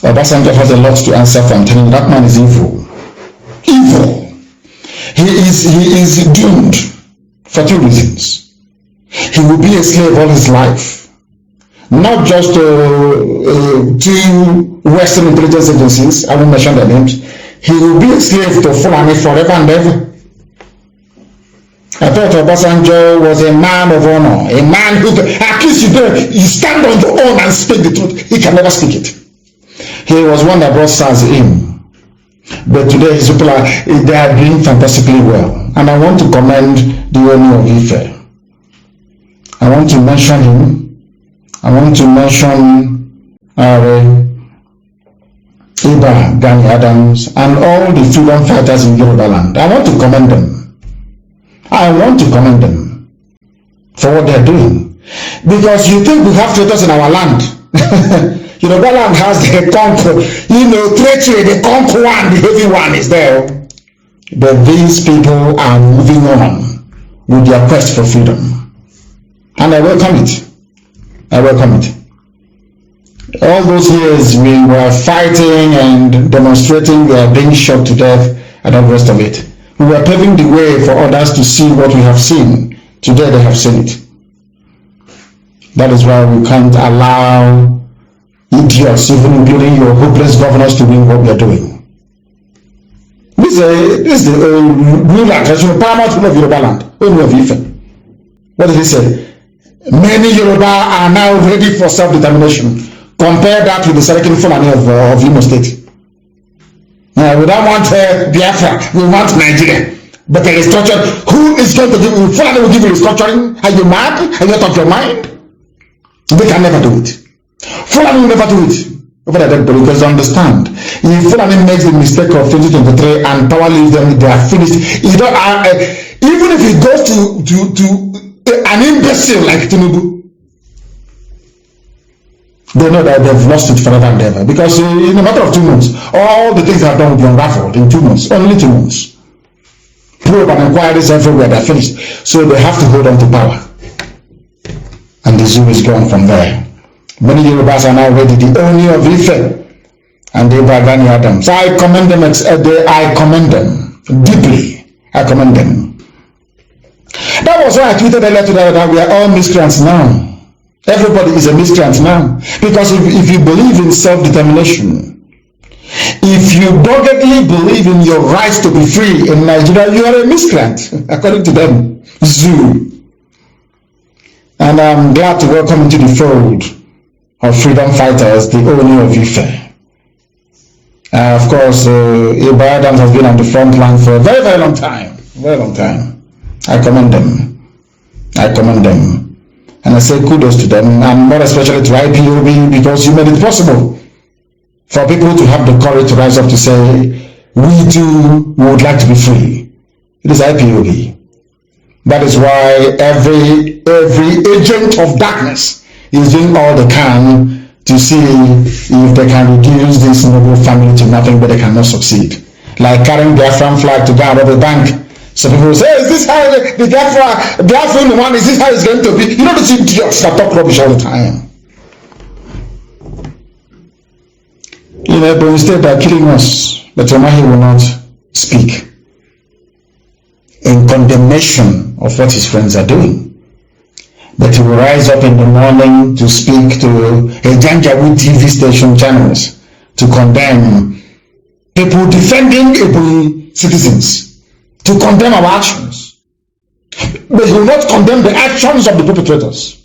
Obasanjo has a lot to answer for. I'm telling you, that man is evil. Evil. He is doomed for two reasons. He will be a slave all his life. Not just to Western intelligence agencies, I won't mention their names. He will be a slave to Fulani forever and ever. I thought Obasanjo was a man of honor, a man who, at least you stand on your own and speak the truth. He can never speak it. He was one that brought SARS in. But today his people they are doing fantastically well. And I want to commend the owner of Ife. I want to mention him. I want to mention Iba, Gani Adams, and all the freedom fighters in Yoruba land. I want to commend them. I want to commend them for what they're doing. Because you think we have traitors in our land. Yoruba land has the conquer, treachery, the conquer one, the heavy one is there. But these people are moving on with their quest for freedom. And I welcome it. I welcome it. All those years we were fighting and demonstrating, we are being shot to death and all the rest of it. We were paving the way for others to see what we have seen. Today they have seen it. That is why we can't allow idiots, even including your hopeless governors, to win what we are doing. This is the ruler, traditional paramount ruler of Yoruba land, Onu of Ife. What did he say? Many Yoruba are now ready for self-determination. Compare that with the Sarkin Fulani of Imo State. We don't want Biafra, we want Nigeria. But the restructure, who is going to give you? Fulani will give you restructuring? Are you mad? Are you out of your mind? They can never do it. Fulani will never do it. Over there, because understand, if Fulani makes the mistake of 2023 and power leaves them, they are finished. Even if it goes to an imbecile like Tinubu, they know that they've lost it forever and ever. Because in a matter of 2 months, all the things they have done will be unraveled in 2 months, only 2 months. Probe and inquiries everywhere, they're finished. So they have to hold on to power. And the zoo is gone from there. Many Yorubas are now ready, the Oni of Ife and the Ibrahim Adams. I commend them, I commend them deeply. I commend them. That was why I tweeted earlier today that we are all miscreants now. Everybody is a miscreant now. Because if you believe in self-determination, if you doggedly believe in your rights to be free in Nigeria, you are a miscreant, according to them. Zoo. And I'm glad to welcome into the fold of freedom fighters, the Oni of Ife. Of course, Ibrahim Adams has been on the front line for a very, very long time. Very long time. I commend them. I commend them. And I say kudos to them, and more especially to IPOB, because you made it possible for people to have the courage to rise up to say, we too would like to be free. It is IPOB. That is why every agent of darkness is doing all they can to see if they can reduce this noble family to nothing, but they cannot succeed. Like carrying their flag to go out of the bank. So people will say, is this how the Biafra one, is this how it's going to be? You know these idiots that talk rubbish all the time. But instead they're killing us, but Omahi will not speak in condemnation of what his friends are doing. But he will rise up in the morning to speak to a Janjaweed TV station channels to condemn people defending able citizens, to condemn our actions. But he will not condemn the actions of the perpetrators.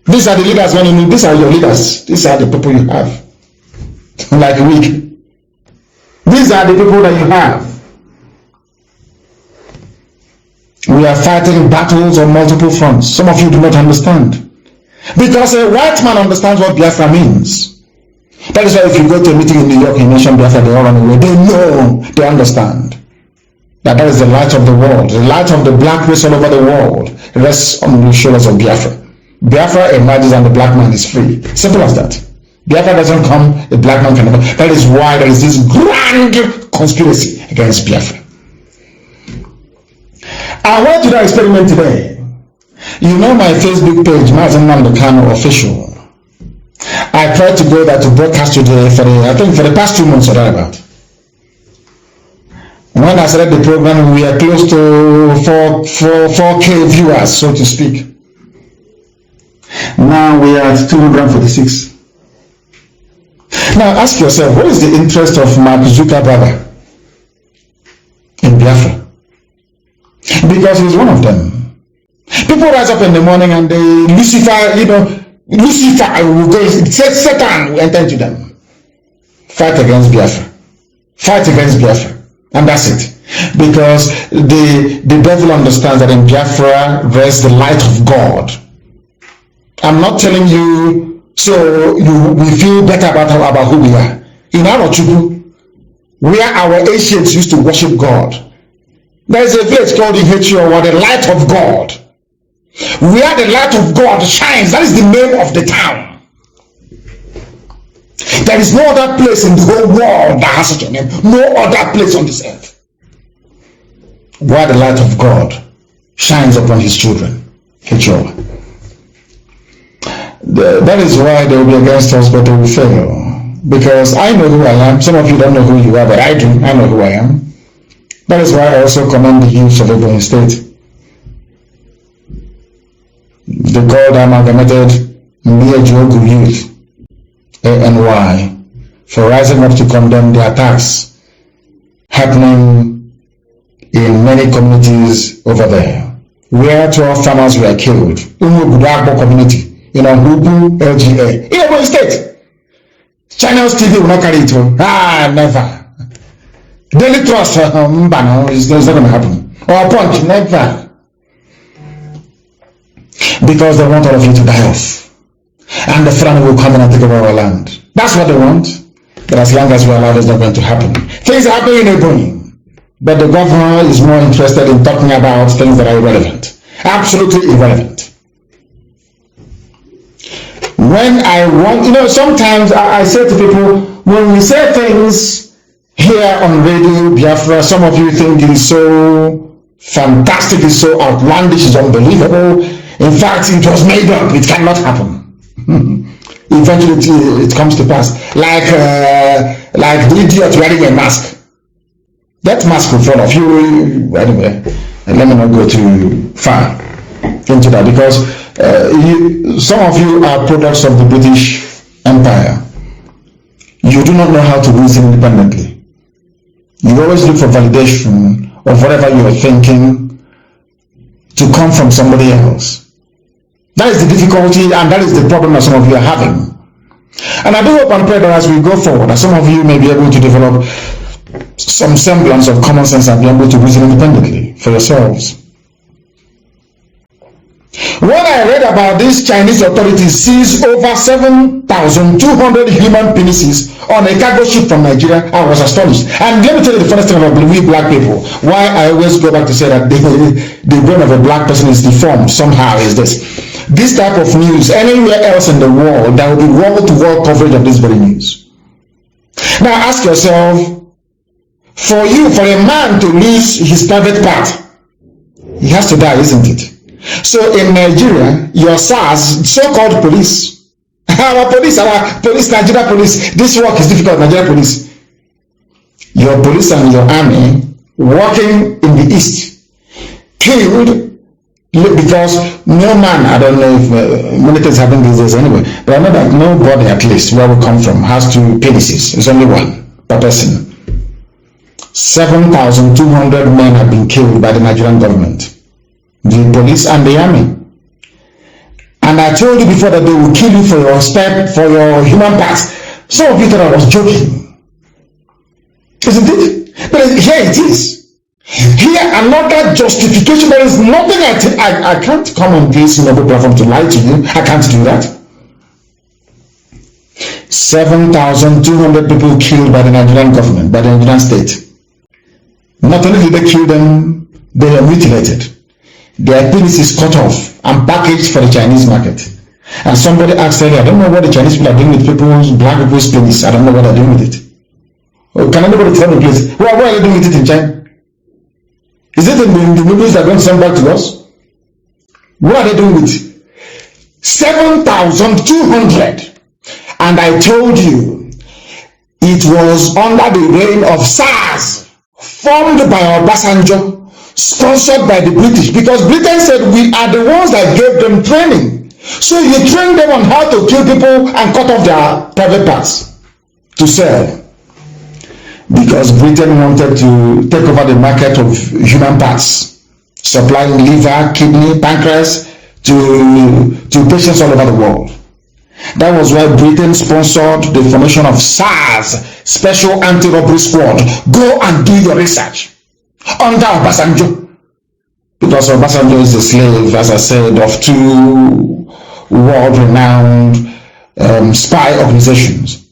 These are the leaders, these are your leaders. These are the people you have. Like a week. These are the people that you have. We are fighting battles on multiple fronts. Some of you do not understand. Because a white man understands what Biafra means. That is why if you go to a meeting in New York, you mention Biafra, they all run away. They know, they understand. That is the light of the world. The light of the black race all over the world rests on the shoulders of Biafra. Biafra emerges and the black man is free. Simple as that. Biafra doesn't come, the black man can never. That is why there is this grand conspiracy against Biafra. I went to that experiment today. You know my Facebook page, Mazi Nnamdi Kanu official. I tried to go there to broadcast today for the past 2 months or thereabout. When I started the program, we are close to 4K viewers, so to speak. Now we are at 246. Now ask yourself, what is the interest of Mark Zuckerberg in Biafra? Because he's one of them. People rise up in the morning and they, Lucifer will go, Satan will enter into them. Fight against Biafra. Fight against Biafra. And that's it. Because the devil understands that in Biafra rests the light of God. I'm not telling you so we feel better about who we are. In Arochukwu, where our ancients used to worship God, there is a village called Ihechi, where the light of God, where the light of God shines. That is the name of the town. There is no other place in the whole world that has such a name. No other place on this earth. Where the light of God shines upon his children. H-O. That is why they will be against us, but they will fail. Because I know who I am. Some of you don't know who you are, but I do. I know who I am. That is why I also commend the youth of Ebonyi State. The God amalgamated Miejogu youth, ANY, for rising up to condemn the attacks happening in many communities over there, where 12 farmers were killed. Umugudagbo community. Hubu LGA. In Ebonyi State. Channels TV will not carry it. Never. Daily Trust, it's not going to happen. Or Punch, never. Because they want all of you to die off. And the Fulani will come in and take over our land. That's what they want. But as long as we allow, it's not going to happen. Things are happening in Ebonyi. But the governor is more interested in talking about things that are irrelevant. Absolutely irrelevant. When I want, sometimes I say to people, when we say things here on radio Biafra, some of you think it is so fantastic, it's so outlandish, it's unbelievable. In fact, it was made up, it cannot happen. Eventually it comes to pass. Like the idiot wearing a mask. That mask will fall off. Anyway, let me not go too far into that, because some of you are products of the British Empire. You do not know how to reason independently. You always look for validation of whatever you are thinking to come from somebody else. That is the difficulty, and that is the problem that some of you are having. And I do hope and pray that as we go forward, that some of you may be able to develop some semblance of common sense and be able to reason independently for yourselves. When I read about these Chinese authorities seized over 7,200 human penises on a cargo ship from Nigeria, I was astonished. And let me tell you the funniest thing about we black people. Why I always go back to say that the brain of a black person is deformed somehow is this. This type of news, anywhere else in the world, there will be wall-to-wall coverage of this very news. Now ask yourself, for a man to lose his private part, he has to die, isn't it? So in Nigeria, your SARS, so-called police, our police, Nigeria police, this work is difficult, Nigeria police. Your police and your army working in the east, killed because no man, I don't know if many things happen these days anyway, but I know that nobody, at least where we come from, has two penises. It's only one per person. 7,200 men have been killed by the Nigerian government. The police and the army. And I told you before that they will kill you for your human parts. Some of you thought I was joking. Isn't it? But here it is. Here another justification. There is nothing I can't come on this platform to lie to you. I can't do that. 7,200 people killed by the Nigerian government, by the Nigerian state. Not only did they kill them, they were mutilated. Their penis is cut off and packaged for the Chinese market. And somebody asked earlier, I don't know what the Chinese people are doing with black people's penis. I don't know what they're doing with it. Oh, can anybody tell me, please? What are they doing with it in China? Is it in the movies that don't send back to us? What are they doing with it? 7,200. And I told you, it was under the reign of SARS, formed by Obasanjo, sponsored by the British, because Britain said we are the ones that gave them training. So you train them on how to kill people and cut off their private parts to sell. Because Britain wanted to take over the market of human parts, supplying liver, kidney, pancreas to patients all over the world. That was why Britain sponsored the formation of SARS, Special Anti-Robbery Squad. Go and do your research. Under Obasanjo, because Obasanjo is the slave, as I said, of two world-renowned spy organizations.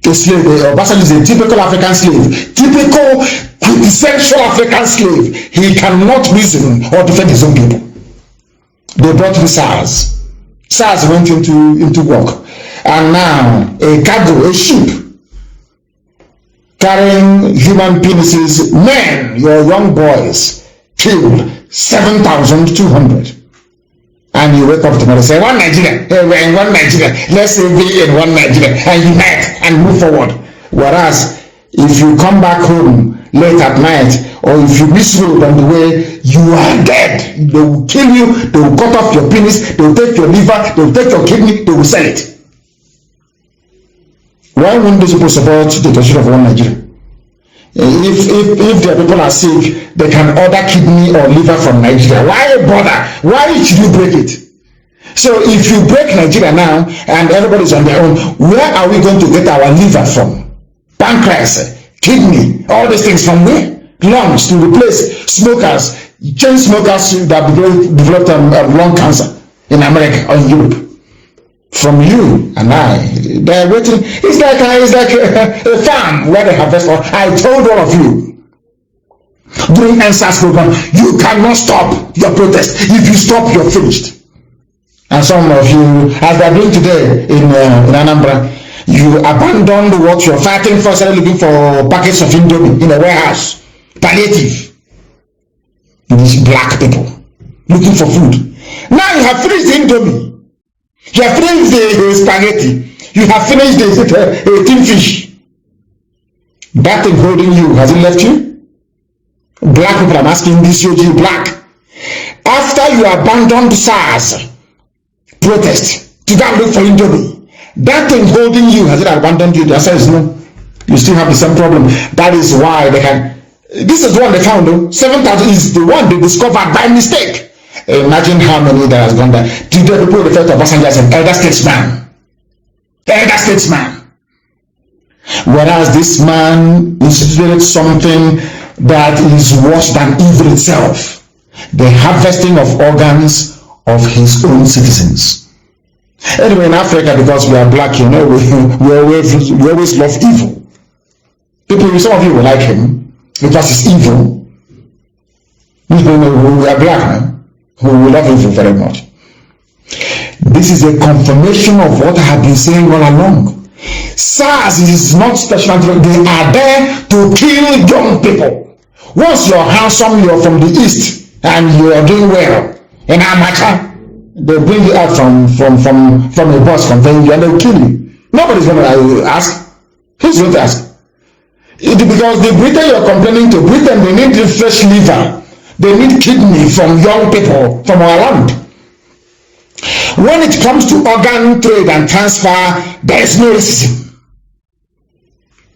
A slave, Obasanjo is a typical African slave, typical quintessential African slave. He cannot reason or defend his own people. They brought missiles SARS went into work. And now a cargo, a ship carrying human penises, men, your young boys, killed 7,200. And you wake up tomorrow and say, one Nigeria, hey, we're in one Nigeria, let's be in one Nigeria and unite and move forward. Whereas, if you come back home late at night, or if you misroad on the way, you are dead. They will kill you, they will cut off your penis, they will take your liver, they will take your kidney, they will sell it. Why wouldn't these people support the creation of one Nigeria? If their people are sick, they can order kidney or liver from Nigeria. Why bother? Why should you break it? So if you break Nigeria now and everybody's on their own, where are we going to get our liver from? Pancreas, kidney, all these things from where? Lungs to replace smokers, chain smokers that developed lung cancer in America or in Europe. From you and I, they're waiting. It's like a farm where they harvest. I told all of you during NSAS program, you cannot stop your protest. If you stop, you're finished. And some of you, as they're doing today in Anambra, you abandoned what you're fighting for, started looking for packets of Indomie in a warehouse. Palliative. These black people looking for food. Now you have finished the Indomie. You have finished the spaghetti. You have finished the tin fish. That thing holding you, has it left you? Black people, I'm asking this, you black. After you abandoned SARS protest to go and look for Indomie, that thing holding you, has it abandoned you? The answer is no. You still have the same problem. That is why they can. This is the one they found, though. 7,000 is the one they discovered by mistake. Imagine how many that has gone there. Today people refer to Obasanjo as an elder statesman. Elder statesman. Whereas this man instituted something that is worse than evil itself. The harvesting of organs of his own citizens. Anyway, in Africa, because we are black, you know, we always love evil. People, some of you will like him because he's evil. We are black, man. We love evil very much. This is a confirmation of what I have been saying all along. SARS is not special. They are there to kill young people. Once you're handsome, you're from the east, and you are doing well in Amacha, they bring you out from a bus conveying you and they'll kill you. Nobody's going to ask. Who's going to ask? Because the Britain you're complaining to, Britain, they need the fresh liver. They need kidney from young people from our land. When it comes to organ trade and transfer, there is no racism.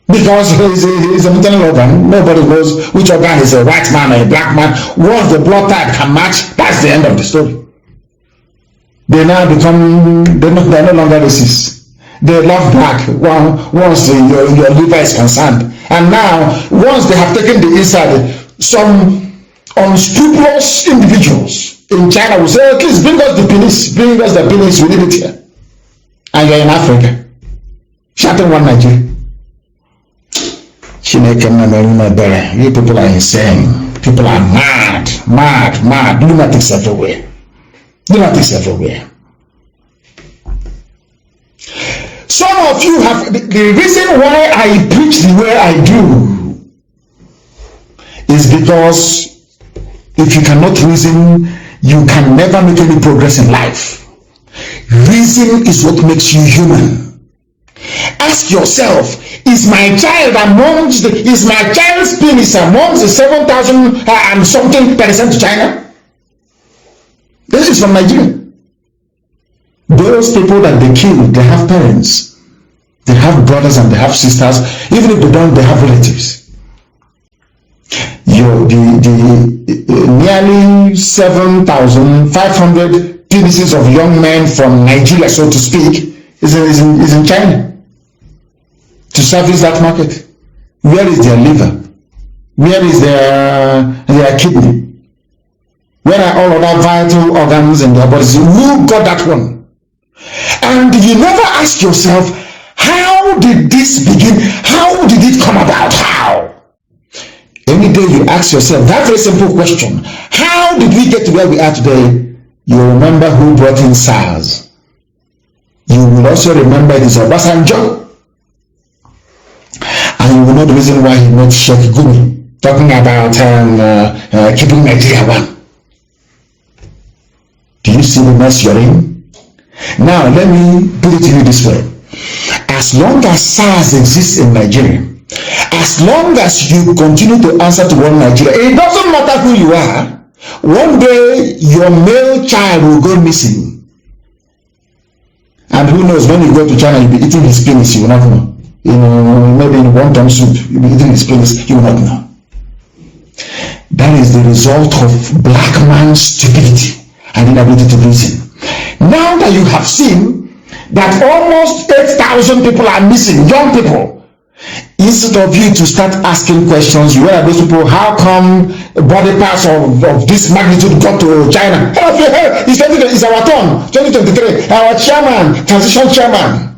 Because he's a maternal organ, nobody knows which organ is a white man or a black man. Once the blood type can match, that's the end of the story. They now become, they're no longer racist. They love black once your liver is concerned. And now, once they have taken the inside, some unscrupulous individuals in China will say, please bring us the penis, we need it here. And you're in Africa. Shouting one Nigeria. You people are insane. People are mad. Lunatics everywhere. Some of you have, the reason why I preach the way I do is because if you cannot reason, you can never make any progress in life. Reason is what makes you human. Ask yourself, is my child's penis amongst the 7,000 and something that is sent to China? This is from Nigeria. Those people that they kill, they have parents, they have brothers and they have sisters. Even if they don't, they have relatives. The nearly 7,500 penises of young men from Nigeria, so to speak, is in China to service that market. Where is their liver? Where is their kidney? Where are all other vital organs in their bodies? Who got that one? And you never ask yourself, how did this begin? How did it come about? How? Any day you ask yourself that very simple question, how did we get to where we are today? You remember who brought in SARS. you will also remember it is Obasanjo. And you will know the reason why he met Sheikh Gumi, talking about keeping Nigeria one. Do you see the mess you're in? Now, let me put it to you this way. As long as SARS exists in Nigeria, as long as you continue to answer to one Nigeria, it doesn't matter who you are, one day your male child will go missing. And who knows, when you go to China, you'll be eating his penis, you will not know. Maybe in wonton soup, you'll be eating his penis, you will not know. That is the result of black man's stupidity and inability to reason. Now that you have seen that almost 8,000 people are missing, young people, instead of you to start asking questions, where are those people? How come body parts of this magnitude got to China? It's our turn, 2023, our chairman, transition chairman,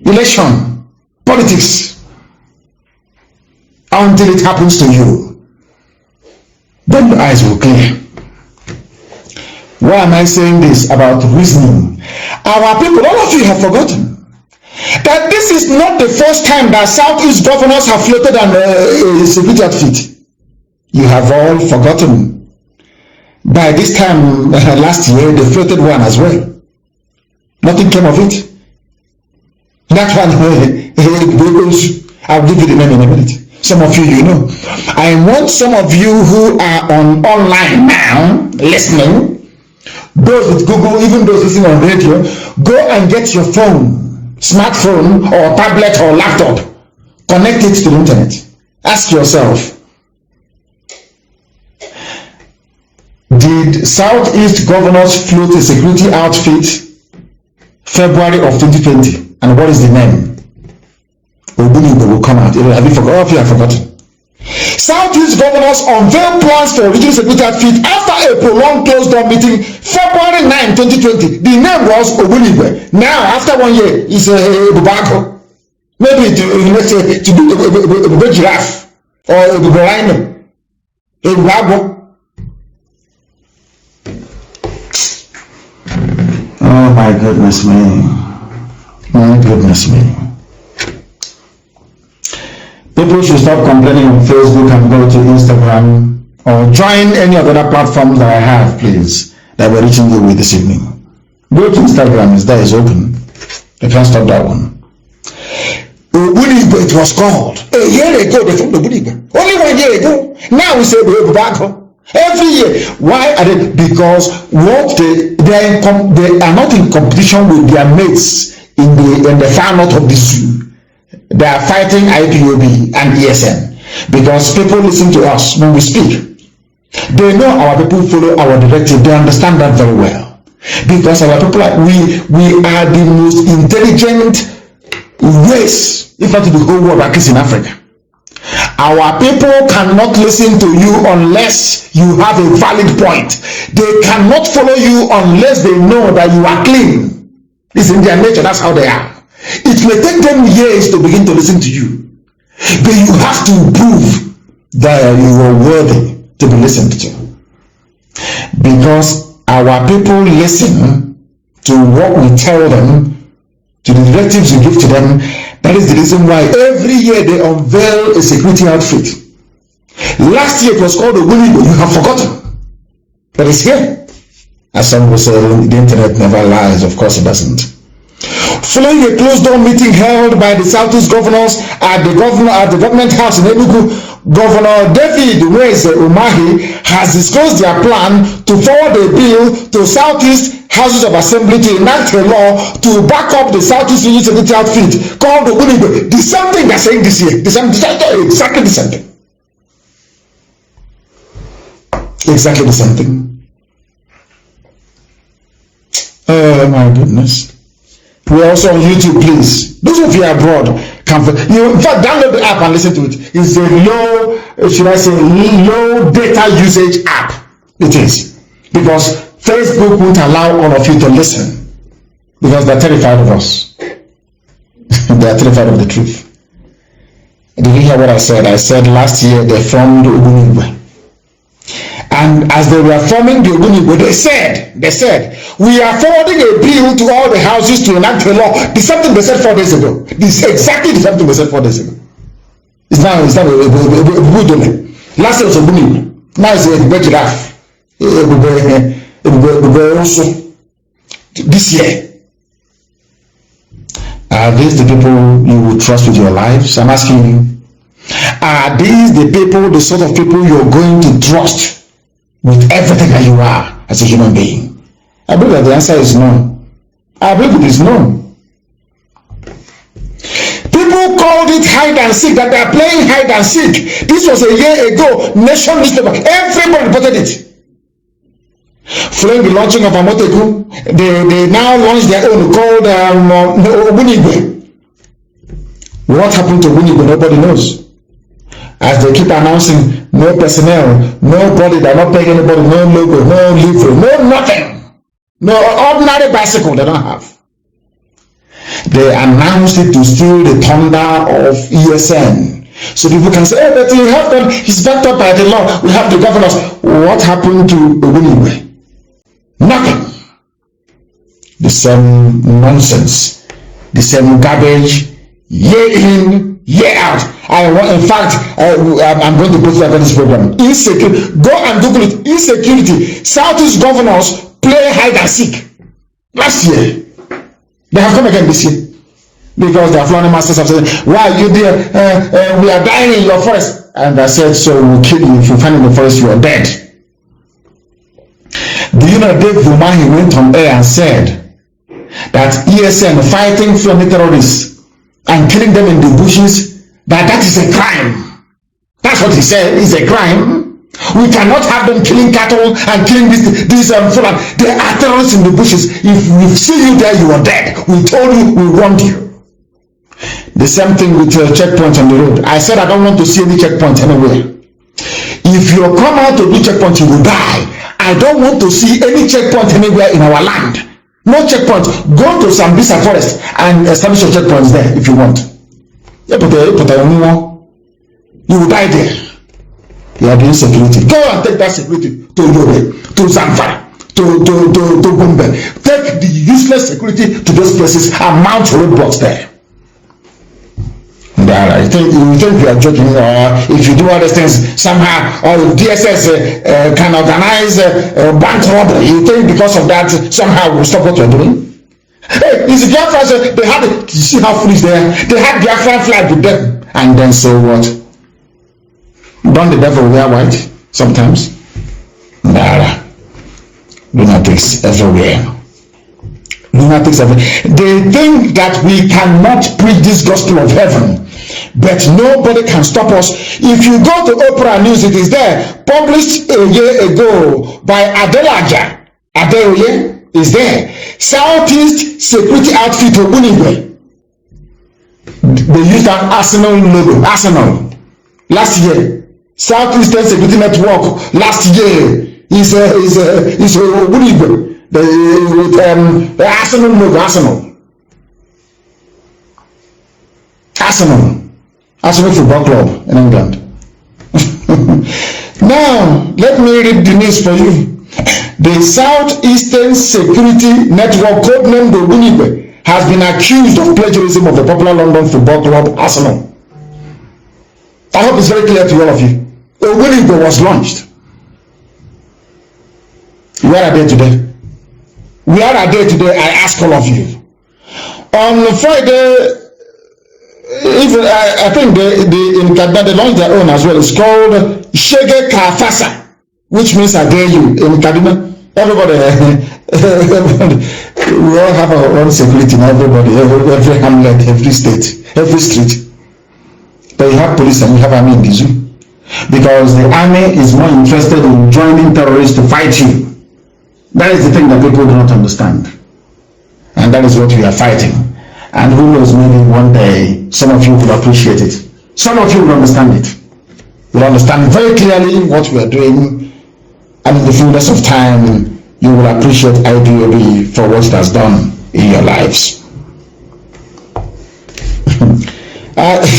election, politics, until it happens to you. Then your eyes will clear. Why am I saying this about reasoning? Our people, all of you have forgotten that this is not the first time that Southeast governors have floated on a security outfit. You have all forgotten. By this time last year, they floated one as well. Nothing came of it. That one, I'll give you the name in a minute. Some of you, you know. I want some of you who are online now, listening, those with Google, even those listening on radio, go and get your phone, smartphone or tablet or laptop, connect it to the internet. Ask yourself, did Southeast governors float a security outfit February of 2020? And what is the name? Ogbunigbo will come out. Have you forgotten? All of you have forgotten. Southeast governors unveil plans for regional security outfit after a prolonged closed-door meeting February 9, 2020. The name was Ogbunigbo. Now, after 1 year, it's Bubago. Maybe to do a giraffe or a rhino. A Bubago. Oh my goodness me. My goodness me. People should stop complaining on Facebook and go to Instagram or join any of the other platforms that I have, please, that we're reaching you with this evening. Go to Instagram, it's there, it's open. You can't stop that one. Ogbunigbo, it was called. A year ago, they formed Ogbunigbo. Only 1 year ago. Now we say we back home. Every year. Why are they? Because what they are not in competition with their mates in the far north of the zoo. They are fighting IPOB and ESN because people listen to us when we speak. They know our people follow our directive. They understand that very well because our people we are the most intelligent race, if not in the whole world, at least in Africa. Our people cannot listen to you unless you have a valid point. They cannot follow you unless they know that you are clean. It's in their nature. That's how they are. It may take them years to begin to listen to you, but you have to prove that you are worthy to be listened to. Because our people listen to what we tell them, to the directives we give to them. That is the reason why every year they unveil a security outfit. Last year it was called the Ogbunigbo. You have forgotten, but it's here. As some will say, the internet never lies. Of course it doesn't. Following a closed-door meeting held by the Southeast governors at the government house in Enugu, Governor David Nweze Umahi has disclosed their plan to forward a bill to Southeast Houses of Assembly to enact a law to back up the Southeast Region Security Outfit called Ogbunigbo. The same thing they're saying this year. Exactly the same thing. Exactly the same thing. Oh my goodness. We're also on YouTube, please. Those of you abroad can, in fact, download the app and listen to it. It's a low, should I say, low data usage app. It is. Because Facebook won't allow all of you to listen. Because they're terrified of us. They are terrified of the truth. Did you hear what I said? I said last year they formed Ogbunigbo. And as they were forming the Ogbunigwe, they said, we are forwarding a bill to all the houses to enact a law. The same thing they said 4 days ago. This exactly the same thing they said 4 days ago. It's now a last year was Ogbunigwe. Now it's a giraffe. This year. Are these the people you will trust with your lives? I'm asking you. Are these the people, the sort of people you're going to trust with everything that you are as a human being? I believe that the answer is no. I believe it is no. People called it hide and seek, that they are playing hide and seek. This was a year ago. Nation newspaper, everybody reported it. Following the launching of Amoteku, they now launched their own called Ogbunigwe. What happened to Ogbunigwe, nobody knows. As they keep announcing, no personnel, nobody, they're not paying anybody, no logo, no livery, no nothing. No ordinary bicycle they don't have. They announced it to steal the thunder of ESN. So people can say, oh, but you have them, he's backed up by the law, we have the governors. What happened to Ogbunigwe? Nothing. The same nonsense, the same garbage, year in, year out. I'm going to put that on this program. Insecurity. Go and Google it. Insecurity. Southeast governors play hide and seek. Last year, they have come again this year because their foreign masters have said, "Why are you there? We are dying in your forest." And I said, "So we'll kill you if you find in the forest you are dead." Do you know Dave Vumahi went on air and said that ESN fighting Fulani terrorists and killing them in the bushes, that is a crime. That's what he said, it's a crime. We cannot have them killing cattle and killing these Fulani. They are terrorists in the bushes. If we see you there, you are dead. We told you, we warned you. The same thing with checkpoints on the road. I said I don't want to see any checkpoint anywhere. If you come out to do checkpoint, you will die. I don't want to see any checkpoint anywhere in our land. No checkpoint. Go to Sambisa forest and establish your checkpoints there if you want. You will die there. You are doing security. Go and take that security to Yobe, to Zamfara, to Gombe. Take the useless security to those places and mount roadblocks there. You think you are joking, or if you do all these things somehow, or if DSS can organize bank robbery, you think because of that somehow we'll stop what you're doing? Hey, is the Biafra, they had, you see how foolish they are? They had Biafra flag with them, and then so what? Don't the devil wear white sometimes? Nah, lunatics everywhere. Lunatics everywhere. They think that we cannot preach this gospel of heaven, but nobody can stop us. If you go to Oprah News, it is there, published a year ago by Adelaja Adeoye, is there. Southeast Security Outfit Ogbunigwe. They used that Arsenal logo, Arsenal, last year. Southeastern Security Network last year is Ogbunigwe. With the Arsenal logo, Arsenal Football Club in England. Now, let me read the news for you. The Southeastern Security Network, codenamed Ogbunigwe, has been accused of plagiarism of the popular London football club Arsenal. I hope it's very clear to all of you. Ogbunigwe was launched. Where are they today? Where are they today? I ask all of you. On Friday, even I think in Kaduna they launched their own as well. It's called Shege Kafasa, which means I dare you. In Kaduna, everybody, we all have our own security in everybody, every hamlet, every state, every street. But you have police and you have army in the zoo. Because the army is more interested in joining terrorists to fight you. That is the thing that people do not understand. And that is what we are fighting. And who knows, maybe one day some of you will appreciate it. Some of you will understand it. You'll understand very clearly what we are doing. And in the fullness of time, you will appreciate IPOB for what it has done in your lives.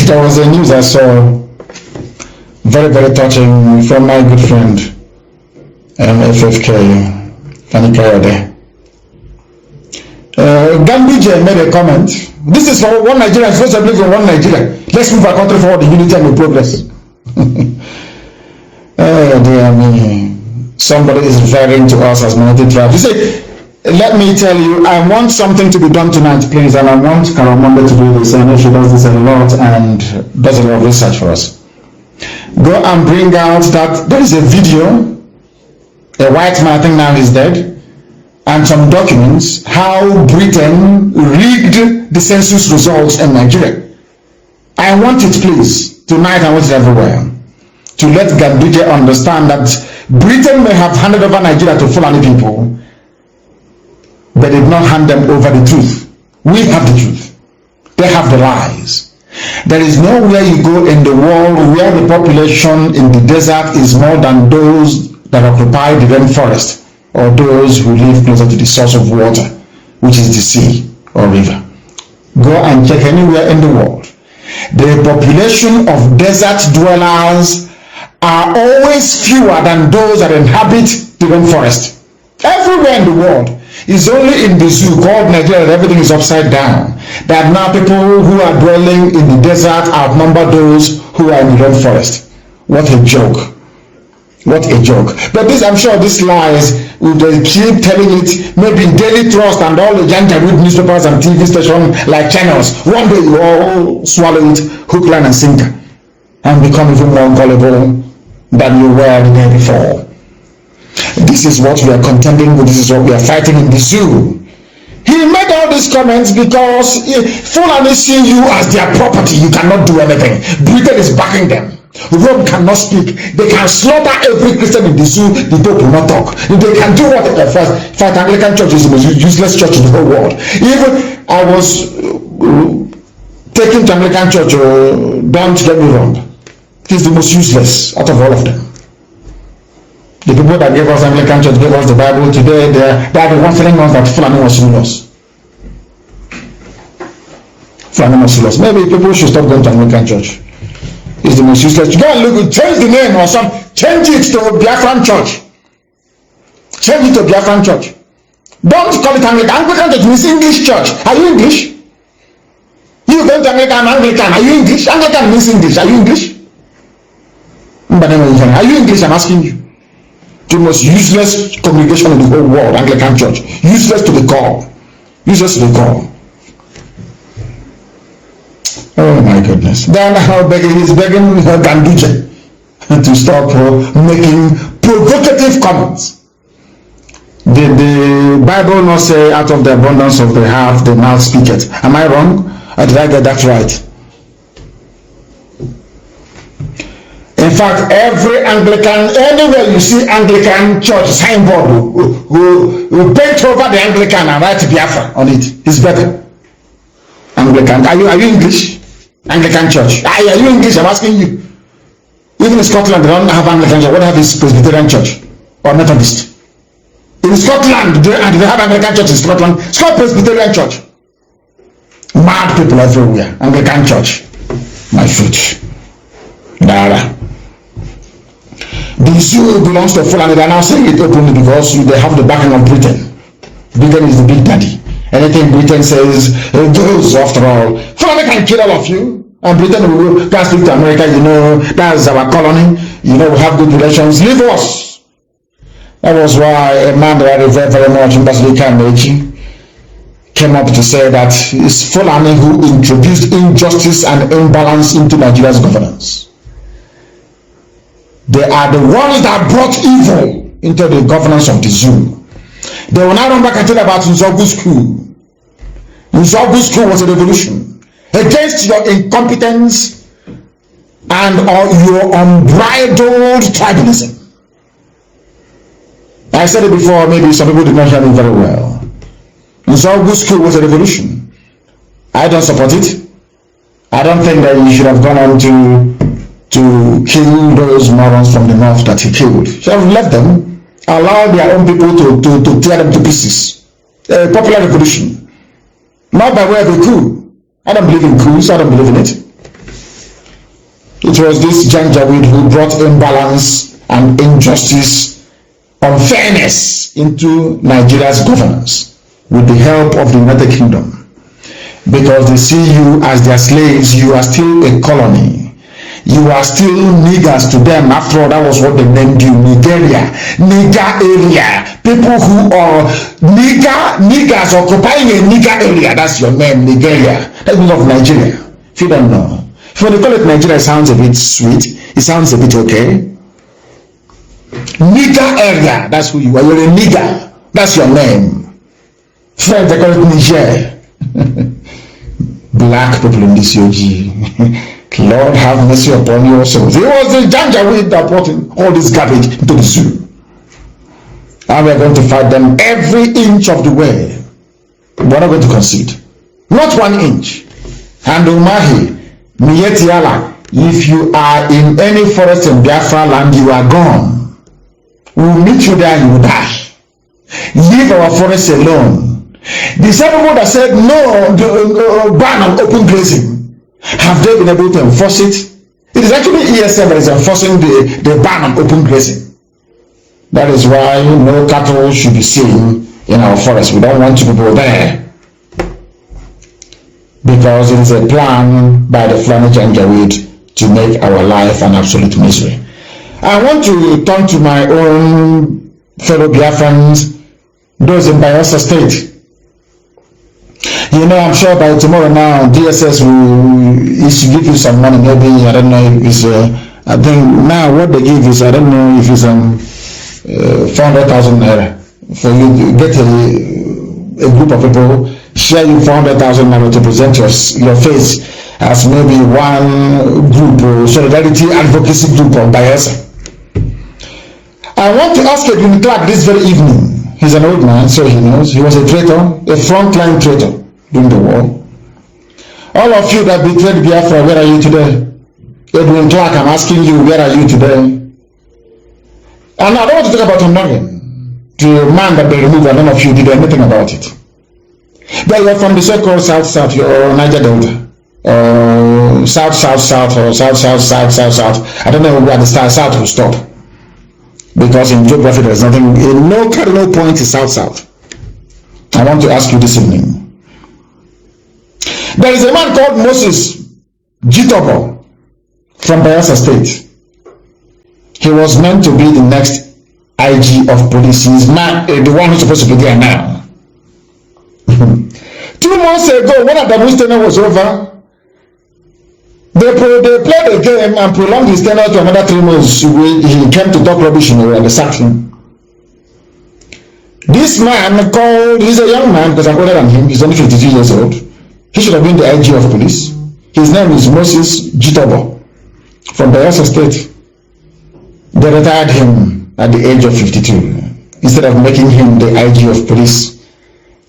There was a news I saw, very, very touching, from my good friend, FFK, can you carry there? Gambije made a comment. This is for one Nigeria, it's supposed to be for one Nigeria. Let's move our country forward, the unity and the progress. Oh dear me. Somebody is referring to us as minority tribes. You see, let me tell you, I want something to be done tonight, please, and I want Karamonde to do this. I know she does this a lot and does a lot of research for us. Go and bring out that there is a video. A white man, I think now he's dead, and some documents how Britain rigged the census results in Nigeria. I want it, please, tonight. I want it everywhere, to let Ganduje understand that Britain may have handed over Nigeria to Fulani people, but did not hand them over the truth. We have the truth. They have the lies. There is nowhere you go in the world where the population in the desert is more than those that occupy the rainforest, or those who live closer to the source of water, which is the sea or river. Go and check anywhere in the world. The population of desert dwellers are always fewer than those that inhabit the rainforest. Everywhere in the world. It's only in the zoo called Nigeria that everything is upside down. That now people who are dwelling in the desert outnumber those who are in the rainforest. What a joke. What a joke. But this, I'm sure these lies, they keep telling it, maybe Daily Trust and all the Janjaweed newspapers and TV stations like channels. One day you all swallow it, hook, line and sinker, and become even more gullible than you were the day before. This is what we are contending with. This is what we are fighting in the zoo. He made all these comments because Fulani see you as their property. You cannot do anything. Britain is backing them. Rome cannot speak. They can slaughter every Christian in the zoo. The Pope will not talk. They can do whatever. In fact, Anglican Church is the most useless church in the whole world. Even I was taken to Anglican Church. Don't get me wrong. It is the most useless out of all of them. The people that gave us Anglican Church gave us the Bible today. They are the ones telling us that Fulani was us. Fulani was us. Maybe people should stop going to Anglican Church. It's the most useless. Go and look, change the name or something. Change it to Biafran Church. Change it to Biafran Church. Don't call it Anglican. Anglican Church means English Church. Are you English? You go to Anglican. Are you English? Anglican means English. Are you English? Are you English? I'm asking you. The most useless congregation in the whole world, Anglican Church. Useless to the core. Useless to the core. Oh my goodness. Then he's begging Ganduje to stop making provocative comments. Did the Bible not say out of the abundance of the heart the mouth speaketh? Am I wrong? Or did I get that right? In fact, every Anglican, anywhere you see Anglican church signboard, who paint over the Anglican and write Biafra on it. It's better. Anglican. Are you English? Anglican church. Are you English? I'm asking you. Even in Scotland, they don't have Anglican church. What they have is Presbyterian church or Methodist. In Scotland, do they have Anglican church in Scotland? It's called Presbyterian church. Mad people everywhere. Anglican church. My foot. Dara. The zoo belongs to Fulani. They are now saying it openly because they have the backing of Britain. Britain is the big daddy. Anything Britain says goes after all. Fulani can kill all of you. And Britain will go speak to America. You know, that's our colony. You know, we have good relations. Leave us. That was why a man that I revere very much, Mazi Nnamdi, came up to say that it's Fulani who introduced injustice and imbalance into Nigeria's governance. They are the ones that brought evil into the governance of the zoo. They will now run back and tell about Nzogu School. Nzogu School was a revolution against your incompetence and your unbridled tribalism. I said it before, maybe some people did not hear me very well. Nzogu School was a revolution. I don't support it. I don't think that you should have gone on to kill those morons from the north that he killed. Should have left them, allow their own people to tear them to pieces. A popular revolution. Not by way of a coup. I don't believe in coups, I don't believe in it. It was this Janjaweed who brought imbalance and injustice unfairness into Nigeria's governance with the help of the United Kingdom, because they see you as their slaves. You are still a colony. You are still niggers to them. After all, that was what they named you, Nigeria, nigger area. People who are niggers occupying a nigger area. That's your name, Nigeria. That's the of Nigeria. If you don't know, if you call it Nigeria, it sounds a bit sweet. It sounds a bit okay. Nigger area. That's who you are. You're a nigger. That's your name. French, they call it Niger. Black people in this UG. Lord have mercy upon your souls. It was the Janjaweed that brought in all this garbage into the zoo. And we are going to fight them every inch of the way. We're not going to concede. Not 1 inch. And Umahi, Mietiala, if you are in any forest in Biafra land, you are gone. We'll meet you there and you will die. Leave our forest alone. The same people that said no, ban on open grazing, have they been able to enforce it? It is actually ESM that is enforcing the ban on open grazing. That is why no cattle should be seen in our forest. We don't want people there, because it is a plan by the Fulani Janjaweed to make our life an absolute misery. I want to turn to my own fellow Biafrans, those in Bayelsa State. You know, I'm sure by tomorrow now, DSS will give you some money. Maybe, I don't know if it's, I think now what they give is, I don't know if it's 400,000 naira. For you to get a group of people, share you 400,000 naira to present your face as maybe one group, solidarity advocacy group of Bayelsa. I want to ask Edwin Clark this very evening. He's an old man, so he knows. He was a traitor, a frontline traitor during the war. All of you that betrayed Biafra, where are you today? Edwin Clark, I'm asking you, where are you today? And I don't want to talk about Onogen, the man that they removed, and none of you did anything about it. But you're from the so-called South, you're Niger Delta, or South, or South. I don't know where the South will stop. Because in geography there is nothing, no cardinal point is South. I want to ask you this evening. There is a man called Moses Jitobo from Bayelsa State. He was meant to be the next IG of police. He's not the one who's supposed to be there now. 2 months ago, when the tenure was over, they played the game and prolonged his tenure to another 3 months. He came to talk rubbish and they sacked him. This man called, he's a young man because I'm older than him, he's only 52 years old. He should have been the IG of police. His name is Moses Jitobo from Bayelsa State. They retired him at the age of 52 instead of making him the IG of police.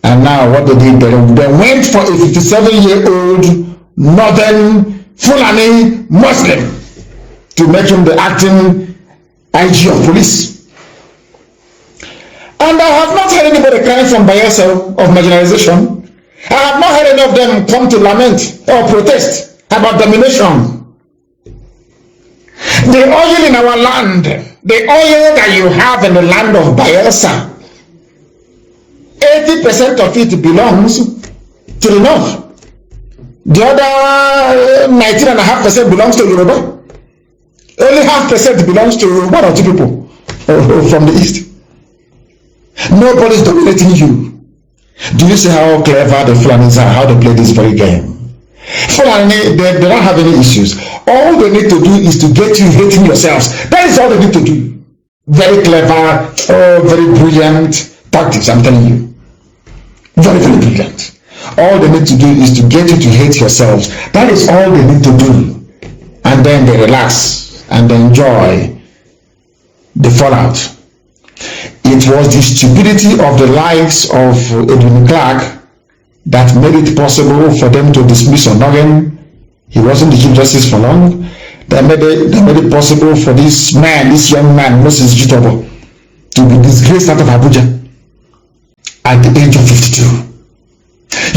And now what they did, they went for a 57-year-old northern Fulani Muslim to make him the acting IG of police. And I have not heard anybody crying from Bayelsa of marginalization. I have not heard any of them come to lament or protest about domination. The oil in our land, the oil that you have in the land of Bayelsa, 80% of it belongs to the north. The other 19.5% belongs to Yoruba. Only 0.5% belongs to 1 or 2 people from the east. Nobody is dominating you. Do you see how clever the Fulanis are, how they play this very game? Fulani, they don't have any issues. All they need to do is to get you hating yourselves. That is all they need to do. Very clever, very brilliant tactics, I'm telling you. Very, very brilliant. All they need to do is to get you to hate yourselves. That is all they need to do. And then they relax and they enjoy the fallout. It was the stupidity of the likes of Edwin Clark that made it possible for them to dismiss Onogen. He wasn't the Chief Justice for long. They made it possible for this man, this young man, Moses Jitobo, to be disgraced out of Abuja at the age of 52.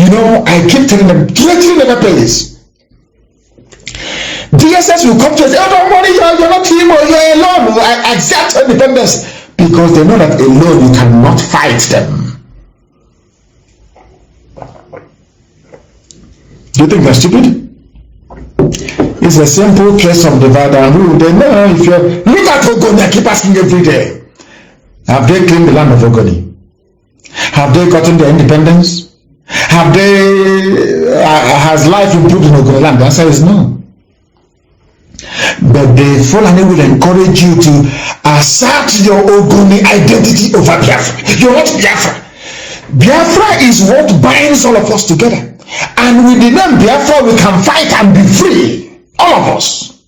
You know, I keep telling them, directly never play this. DSS will come to us, oh, don't worry, you're not him, or you're alone. I accept independence. because they know that alone you cannot fight them. Do you think they're stupid? It's a simple case of divide and rule. They know if you look at Ogoni, I keep asking every day. Have they claimed the land of Ogoni? Have they gotten their independence? Have they has life improved in Ogoni land? The answer is no. But the Fulani will encourage you to assert your Ogoni identity over Biafra. You're not Biafra. Biafra is what binds all of us together. And with the name Biafra, we can fight and be free. All of us.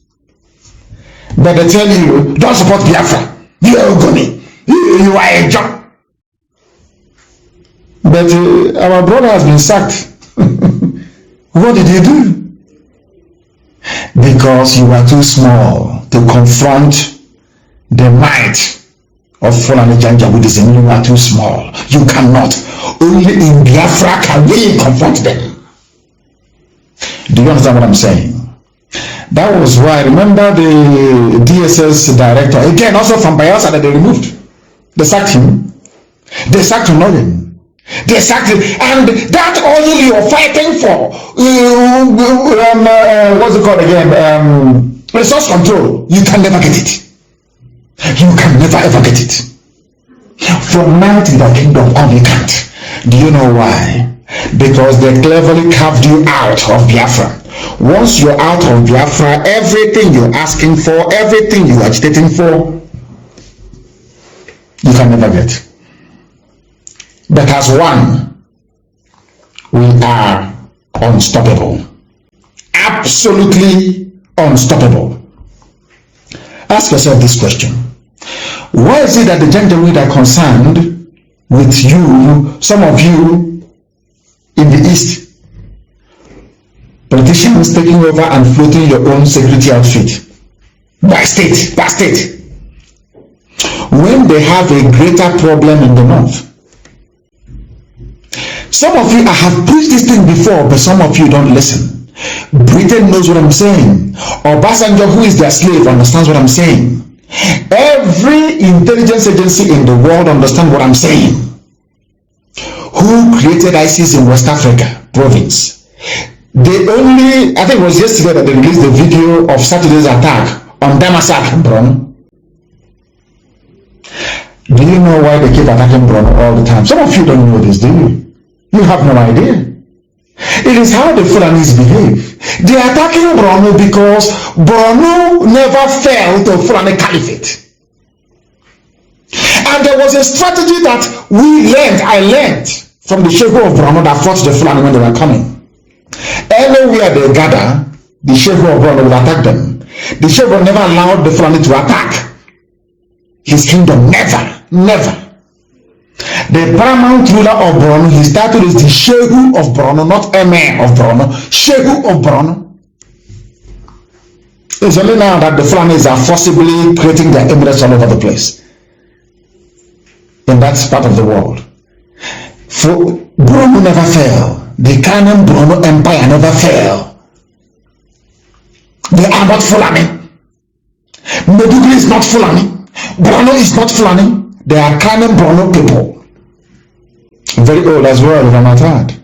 But they tell you, don't support Biafra. You are Ogoni. You are a job. But our brother has been sacked. What did you do? Because you are too small to confront the might of Fulani Janjaweedism. You are too small. You cannot. Only in Biafra can we confront them. Do you understand what I'm saying? That was why, remember the DSS director, again also from Bayelsa, that they removed. They sacked him. They sacked Nolan. They sacked him. And that oil you're fighting for, what's it called again? Resource control. You can never get it. You can never ever get it. From now to the kingdom come, you can't. Do you know why? Because they cleverly carved you out of Biafra. Once you're out of Biafra, everything you're asking for, everything you're agitating for, you can never get. But as one, we are unstoppable. Absolutely unstoppable. Ask yourself this question. Why is it that the Janjaweed are concerned with you, some of you in the East, politicians taking over and floating your own security outfit by state, when they have a greater problem in the North? Some of you, I have preached this thing before, but some of you don't listen. Britain knows what I'm saying. Obasanjo, who is their slave, understands what I'm saying. Every intelligence agency in the world understands what I'm saying. Who created ISIS in West Africa province? They only, I think it was yesterday that they released the video of Saturday's attack on Damasak in Borno. Do you know why they keep attacking Borno all the time? Some of you don't know this, do you? You have no idea. It is how the Fulanis behave. They are attacking Borno because Borno never fell to Fulani Caliphate. And there was a strategy that I learned from the Sheikh of Borno that fought the Fulani when they were coming. Anywhere they gather, the Sheikh of Borno will attack them. The Sheikh never allowed the Fulani to attack his kingdom. Never. The paramount ruler of Borno, his title is the Sheikh of Borno, not Emir of Borno. Sheikh of Borno. It's only now that the Fulanis are forcibly creating their emirates all over the place. In that part of the world. For Borno never fell. The Kanem Borno Empire never fell. They are not Fulani. Meduguri is not Fulani. Borno is not Fulani. They are Kanem Borno people. Very old as well, Ramatad.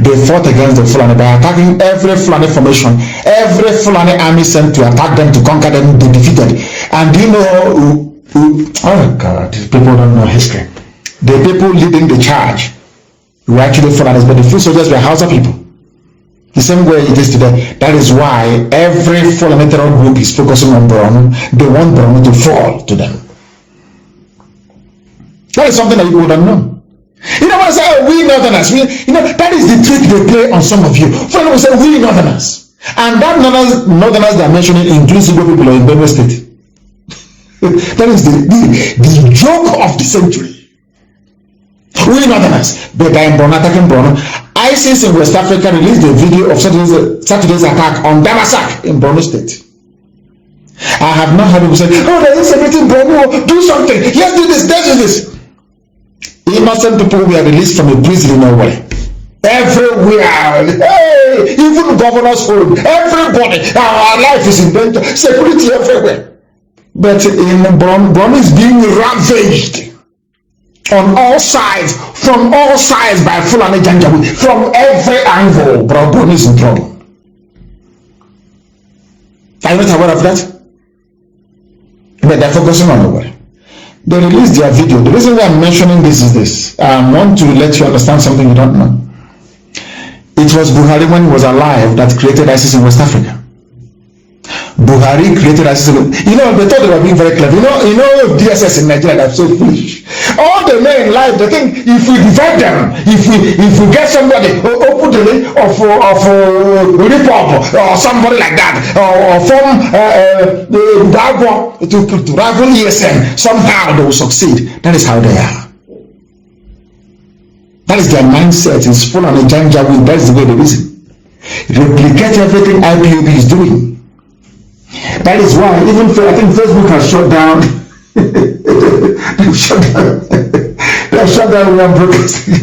They fought against the Fulani by attacking every Fulani formation. Every Fulani army sent to attack them, to conquer them, they defeated. And do you know oh God, people don't know history. The people leading the charge were actually Fulanis, but the few soldiers were Hausa people. The same way it is today. That is why every Fulani terror group is focusing on Borno. They want Borno to fall to them. That is something that you wouldn't know. You know what I say? Oh, we Northerners. That is the trick they play on some of you. Fulani will say, we Northerners. And that Northerners they are mentioning includes Igbo people in Benue State. That is the joke of the century. We Northerners. But they are attacking Borno. ISIS in West Africa released a video of Saturday's attack on Damasak in Borno State. I have not heard people say, oh, they are celebrating Borno, do something, let's do this, let's do this. Innocent people were released from a prison in Norway. Everywhere, hey, even governor's home, everybody, our life is in danger, security everywhere. But in Borno is being ravaged on all sides, from all sides by Fulani Janjaweed, from every angle. Bro, Borno is in trouble. Are you not aware of that? But they're focusing on the way. They released their video. The reason why I'm mentioning this is this. I want to let you understand something you don't know. It was Buhari when he was alive that created ISIS in West Africa. Buhari created ISIS. You know, they thought they were being very clever. You know DSS in Nigeria, that's so foolish. All the men in life, they think if we divide them, if we get somebody, open the link of Repop or somebody like that, or form to rival ESN, somehow they will succeed. That is how they are. That is their mindset. It's full on a Janjaweed. That's the way they reason. Replicate everything IPOB is doing. That is why even I think Facebook has shut down. They've shut down one broadcasting.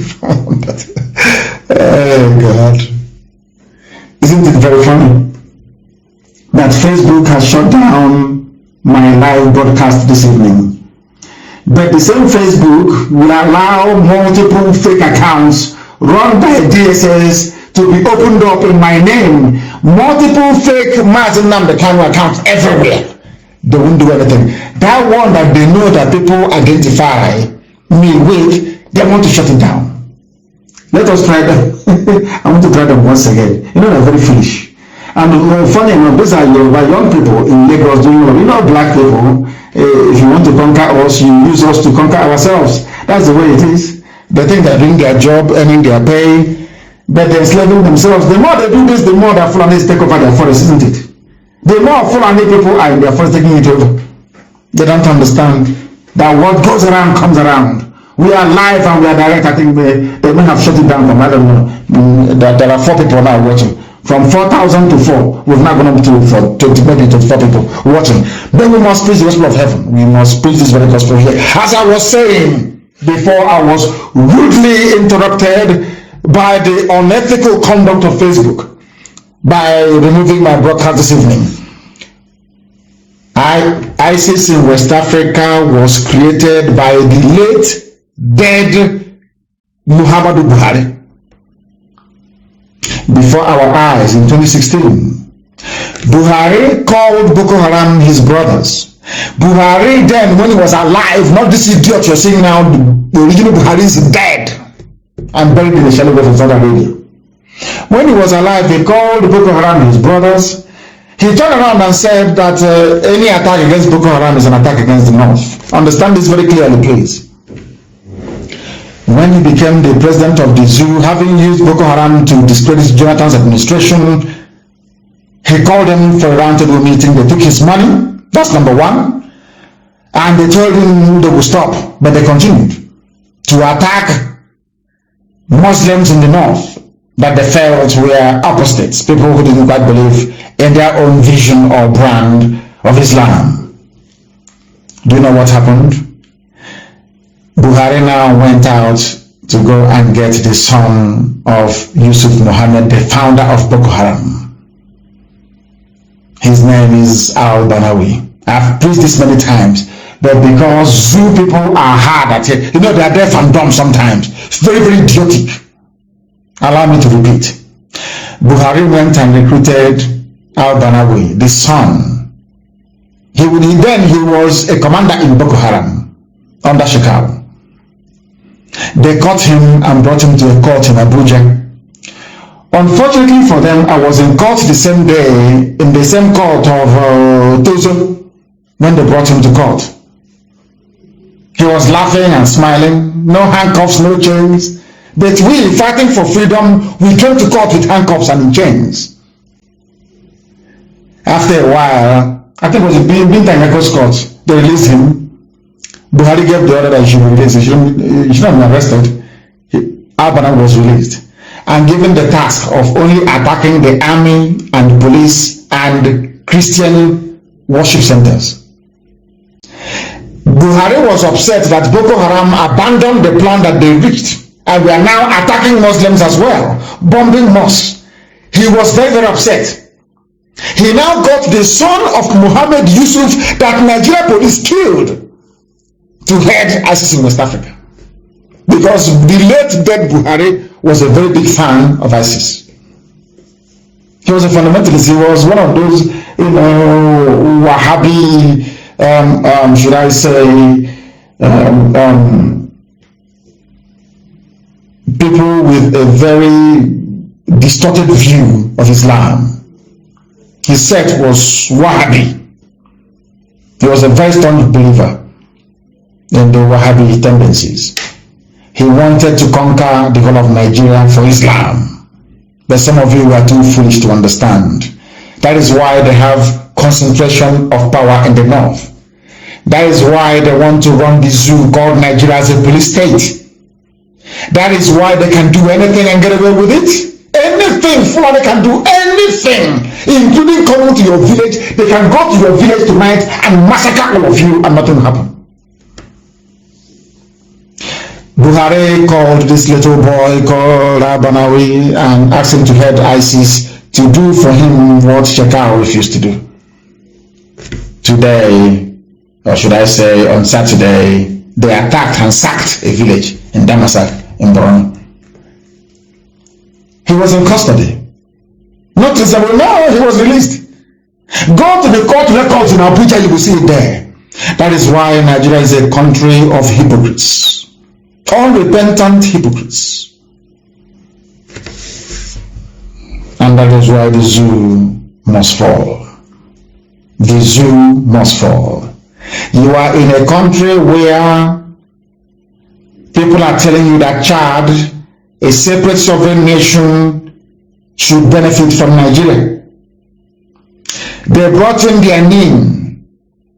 Oh God! Isn't it very funny that Facebook has shut down my live broadcast this evening? But the same Facebook will allow multiple fake accounts run by DSS to be opened up in my name. Multiple fake Mazi Nnamdi Kanu accounts everywhere. They won't do anything. That one that they know that people identify me with, they want to shut it down. Let us try that. I want to try them once again. You know, they're very foolish. And funny enough, these are young people in Lagos doing well. You know, black people, if you want to conquer us, you use us to conquer ourselves. That's the way it is. They think they're doing their job, earning their pay, but they're enslaving themselves. The more they do this, the more that Fulanis take over their forest, isn't it? The more Fulani people are in their forest taking it over. They don't understand that what goes around comes around. We are live and we are direct. I think they may have shut it down from, I don't know, there are 4 people now watching. From 4,000 to 4, we've not gone up to maybe 24 people watching. Then we must preach the gospel of heaven. We must preach this very gospel here. As I was saying before, I was rudely interrupted by the unethical conduct of Facebook by removing my broadcast this evening. ISIS in West Africa was created by the late dead Muhammadu Buhari. Before our eyes in 2016, Buhari called Boko Haram his brothers. Buhari then, when he was alive, not this idiot you're seeing now, the original Buhari is dead and buried in the shallow grave of Saudi Arabia. When he was alive, he called Boko Haram his brothers. He turned around and said that any attack against Boko Haram is an attack against the North. Understand this very clearly, please. When he became the president of the zoo, having used Boko Haram to discredit Jonathan's administration, he called them for a roundtable meeting. They took his money. That's number one. And they told him they would stop, but they continued to attack Muslims in the north that they felt were apostates, people who didn't quite believe in their own vision or brand of Islam. Do you know what happened? Buhari now went out to go and get the son of Yusuf Mohammed, the founder of Boko Haram. His name is Al-Banawi. I've preached this many times, but because zoo people are hard at it, you know, they are deaf and dumb sometimes. It's very, very idiotic. Allow me to repeat. Buhari went and recruited Al-Banawi, the son. He was a commander in Boko Haram under Shekau. They caught him and brought him to a court in Abuja. Unfortunately for them, I was in court the same day, in the same court of Tozo, when they brought him to court. He was laughing and smiling, no handcuffs, no chains. But we, fighting for freedom, we came to court with handcuffs and in chains. After a while, I think it was in Binta Ngeko's court, they released him. Buhari gave the order that he should be released. He should not be arrested. Al-Banawi was released and given the task of only attacking the army and police and Christian worship centers. Buhari was upset that Boko Haram abandoned the plan that they reached and we are now attacking Muslims as well, bombing mosques. He was very, very upset. He now got the son of Mohammed Yusuf that Nigeria police killed to head ISIS in West Africa. Because the late dead Buhari was a very big fan of ISIS. He was a fundamentalist. He was one of those, Wahhabi, should I say, people with a very distorted view of Islam. His sect was Wahhabi. He was a very strong believer in the Wahhabi tendencies. He wanted to conquer the whole of Nigeria for Islam. But some of you are too foolish to understand. That is why they have concentration of power in the north. That is why they want to run the zoo called Nigeria as a police state. That is why they can do anything and get away with it. Anything, Fulani can do anything, including coming to your village. They can go to your village tonight and massacre all of you and nothing will happen. Buhari called this little boy called Abanawi and asked him to head ISIS to do for him what Shekau refused to do. Today, or should I say on Saturday, they attacked and sacked a village in Damasak in Borno. He was in custody. Not to say, well, no, he was released. Go to the court records in Abuja, you will see it there. That is why Nigeria is a country of hypocrites. Unrepentant hypocrites. And that is why the zoo must fall. The zoo must fall. You are in a country where people are telling you that Chad, a separate sovereign nation, should benefit from Nigeria. They brought in their name,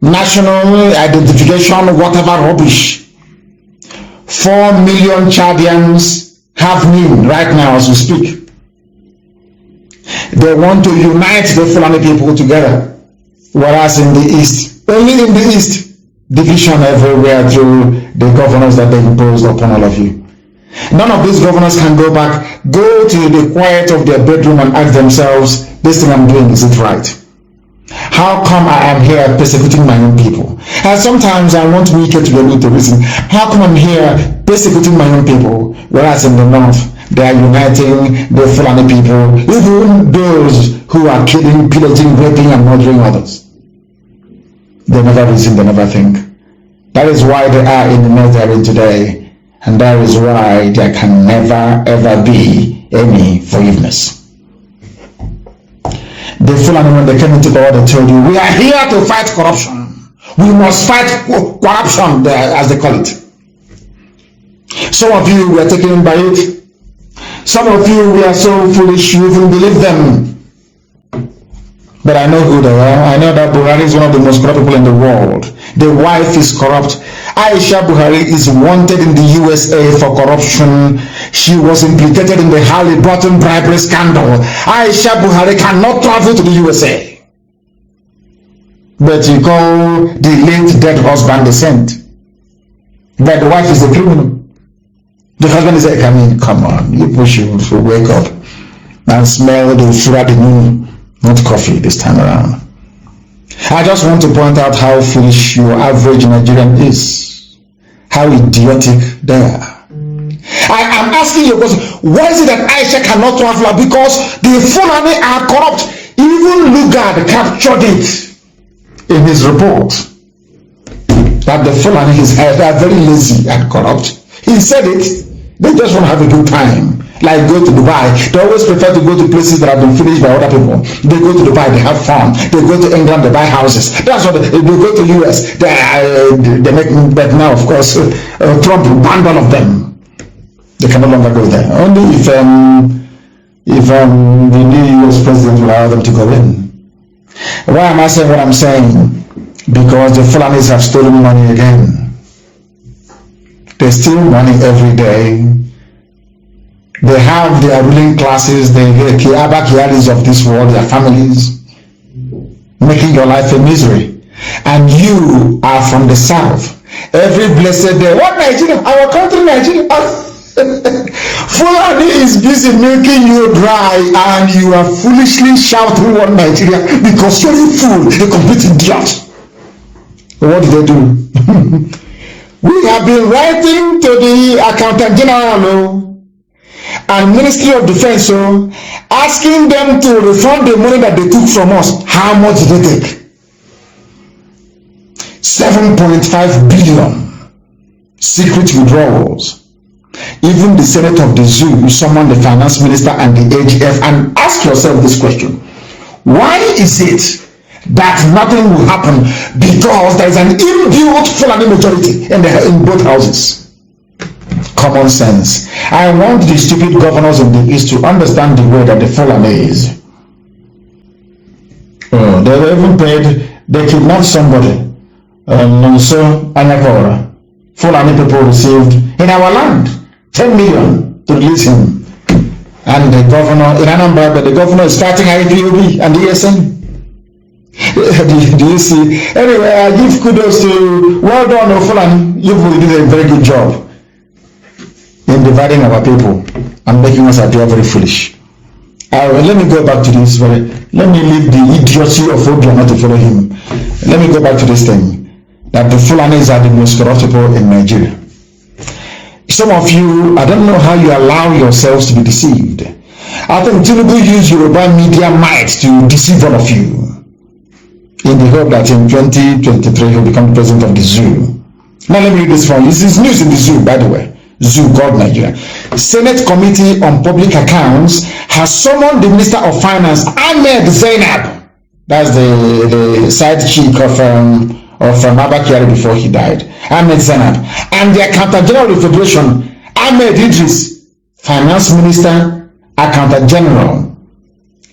national identification, whatever rubbish. 4 million Chadians have NIN right now as we speak. They want to unite the Fulani people together, whereas in the east, only in the east, division everywhere through the governors that they imposed upon all of you. None of these governors can go back, go to the quiet of their bedroom and ask themselves, this thing I'm doing, is it right? How come I am here persecuting my own people? And sometimes I want Wike to be able to reason. How come I'm here persecuting my own people, whereas in the north they are uniting the Fulani people, even those who are killing, pillaging, raping, and murdering others? They never reason, they never think. That is why they are in the mess they are in today, and that is why there can never ever be any forgiveness. The Fulani, when they came into power, they told you, we are here to fight corruption. We must fight corruption, as they call it. Some of you were taken by it. Some of you were so foolish you even believe them. But I know who they are. I know that Buhari is one of the most corrupt people in the world. The wife is corrupt. Aisha Buhari is wanted in the USA for corruption. She was implicated in the Halliburton bribery scandal. Aisha Buhari cannot travel to the USA. But you call the late dead husband the saint. But the wife is a criminal. The husband is like, I mean, come on, you push him to wake up and smell the Furadinu, not coffee this time around. I just want to point out how foolish your average Nigerian is. How idiotic they are. I am asking you a question. Why is it that Aisha cannot travel? Because the Fulani are corrupt. Even Lugard captured it in his report. That the Fulani are very lazy and corrupt. He said it. They just want to have a good time. Like go to Dubai. They always prefer to go to places that have been finished by other people. They go to Dubai, they have fun. They go to England, they buy houses. That's what they go to US. They make, but now of course Trump banned all of them. They can no longer go there. Only if the new US president will allow them to go in. Why am I saying what I'm saying? Because the Fulanis have stolen money again. They steal money every day. They have their ruling classes, the Kiaris of this world, their families, making your life a misery. And you are from the south. Every blessed day, what Nigeria? Our country, Nigeria. Fulani is busy making you dry, and you are foolishly shouting one Nigeria because you're a fool, a complete idiot. What did they do? We have been writing to the Accountant General and Ministry of Defense asking them to refund the money that they took from us. How much did they take? 7.5 billion secret withdrawals. Even the Senate of the Zoo, you summon the Finance Minister and the AGF and ask yourself this question. Why is it that nothing will happen? Because there is an inbuilt Fulani majority in both houses. Common sense. I want the stupid governors in the East to understand the way that the Fulani is. They even paid, they kidnapped somebody. So Anyakora, Fulani people received in our land 10 million to release him. And the governor in Anambra, but the governor is fighting IPOB and the ESN. Do you see? Anyway, I give kudos to, well done, Fulani. You did a very good job in dividing our people and making us appear very foolish. Let me go back to this. Let me leave the idiocy of Obia not to follow him. Let me go back to this thing. That the Fulanis are the most corrupt people in Nigeria. Some of you, I don't know how you allow yourselves to be deceived. I think Tinubu used Yoruba media might to deceive all of you in the hope that in 2023 he'll become the president of the zoo. Now let me read this from you. This is news in the zoo, by the way. Zoo God Nigeria. Senate Committee on Public Accounts has summoned the Minister of Finance, Ahmed Zainab. That's the side chick of Abba Kyari before he died. Ahmed Zainab. And the Accountant General of the Federation, Ahmed Idris, Finance Minister, Accountant General,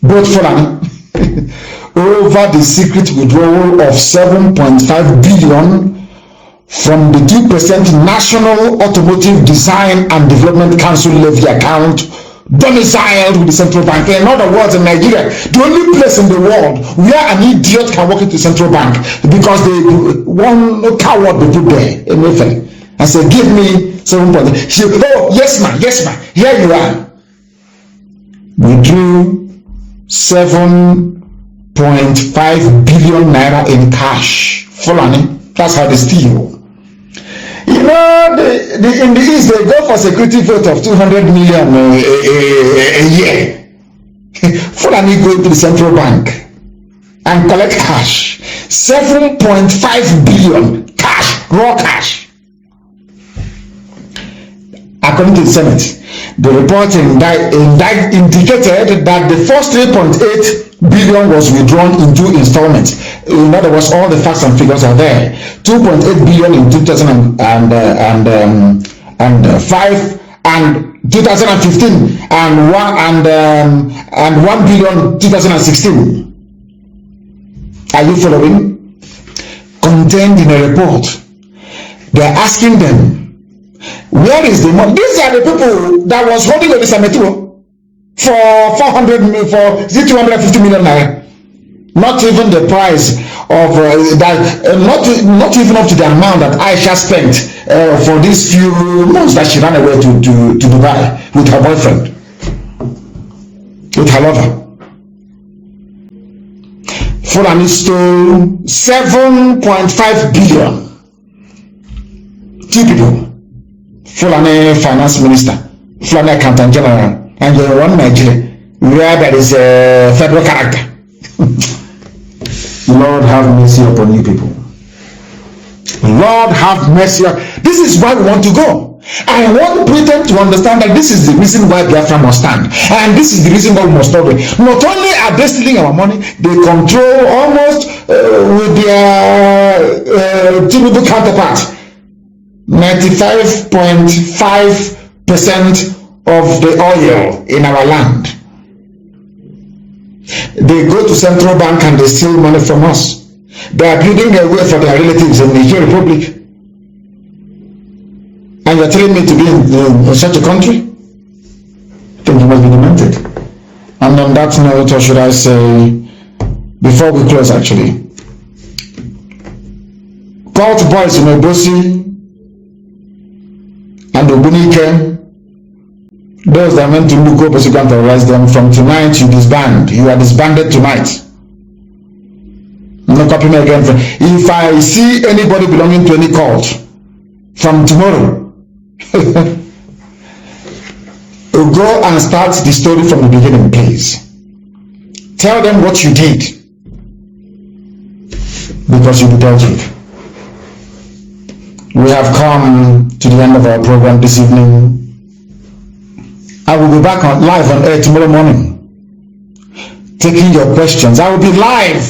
both Fulani, over the secret withdrawal of 7.5 billion from the 2% National Automotive Design and Development Council levy account domiciled with the central bank. In other words, in Nigeria, the only place in the world where an idiot can walk into the central bank because one coward they put there in Mayfair and say, give me 7 points. She, oh, yes, ma'am, here you are. We drew 7.5 billion naira in cash. Fulani, that's how they steal. You know, in the East, they go for security vote of 200 million a year. Fulani go to the central bank and collect cash. 7.5 billion cash, raw cash. According to the Senate, the report indicated that the first 3.8 billion was withdrawn in 2 installments. In other words, all the facts and figures are there. 2.8 billion in 2005 and 2015 and 1 billion 2016. Are you following? Contained in a report. They're asking them, where is the money? These are the people that was holding this Ametro for 250 million naira. Not even the price of that, not even up to the amount that Aisha spent for these few months that she ran away to Dubai with her boyfriend, with her lover. Fulani stole 7.5 billion. 2 people. Fulani Finance Minister, Fulani Accountant General, and you're one Nigeria, where there is a federal character. Lord have mercy upon you people. Lord have mercy. This is why we want to go. I want Britain to understand that this is the reason why Biafra must stand. And this is the reason why we must stop it. Not only are they stealing our money, they control almost with their Tinubu counterpart 95.5% of the oil in our land. They go to central bank and they steal money from us. They are building a way for their relatives in the Niger Republic. And you're telling me to be in such a country? I think you must be demented. And on that note, or should I say, before we close actually, cult boys in Obosi and Obunike Those that went to look up, you can terrorize them. From tonight, you disband. You are disbanded tonight. No copy me again. If I see anybody belonging to any cult from tomorrow, go and start the story from the beginning, please. Tell them what you did, because you'll be dealt with. We have come to the end of our program this evening. I will be back on live on air tomorrow morning, taking your questions. I will be live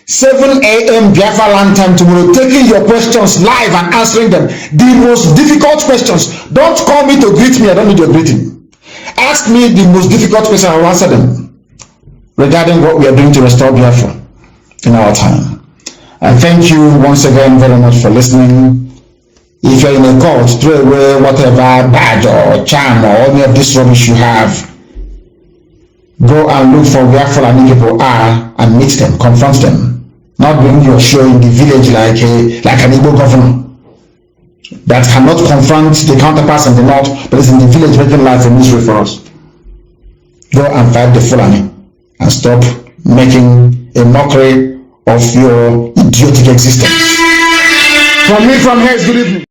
7 a.m. Biafra land time tomorrow, taking your questions live and answering them. The most difficult questions. Don't call me to greet me. I don't need your greeting. Ask me the most difficult questions. I will answer them regarding what we are doing to restore Biafra in our time. I thank you once again very much for listening. If you're in a cult, throw away whatever badge or charm or any of this rubbish you have. Go and look for where Fulani people are and meet them, confront them. Not bring your show in the village like an Igbo governor that cannot confront the counterparts in the north, but is in the village making life a misery for us. Go and fight the Fulani and stop making a mockery of your idiotic existence. From me, from here, good evening.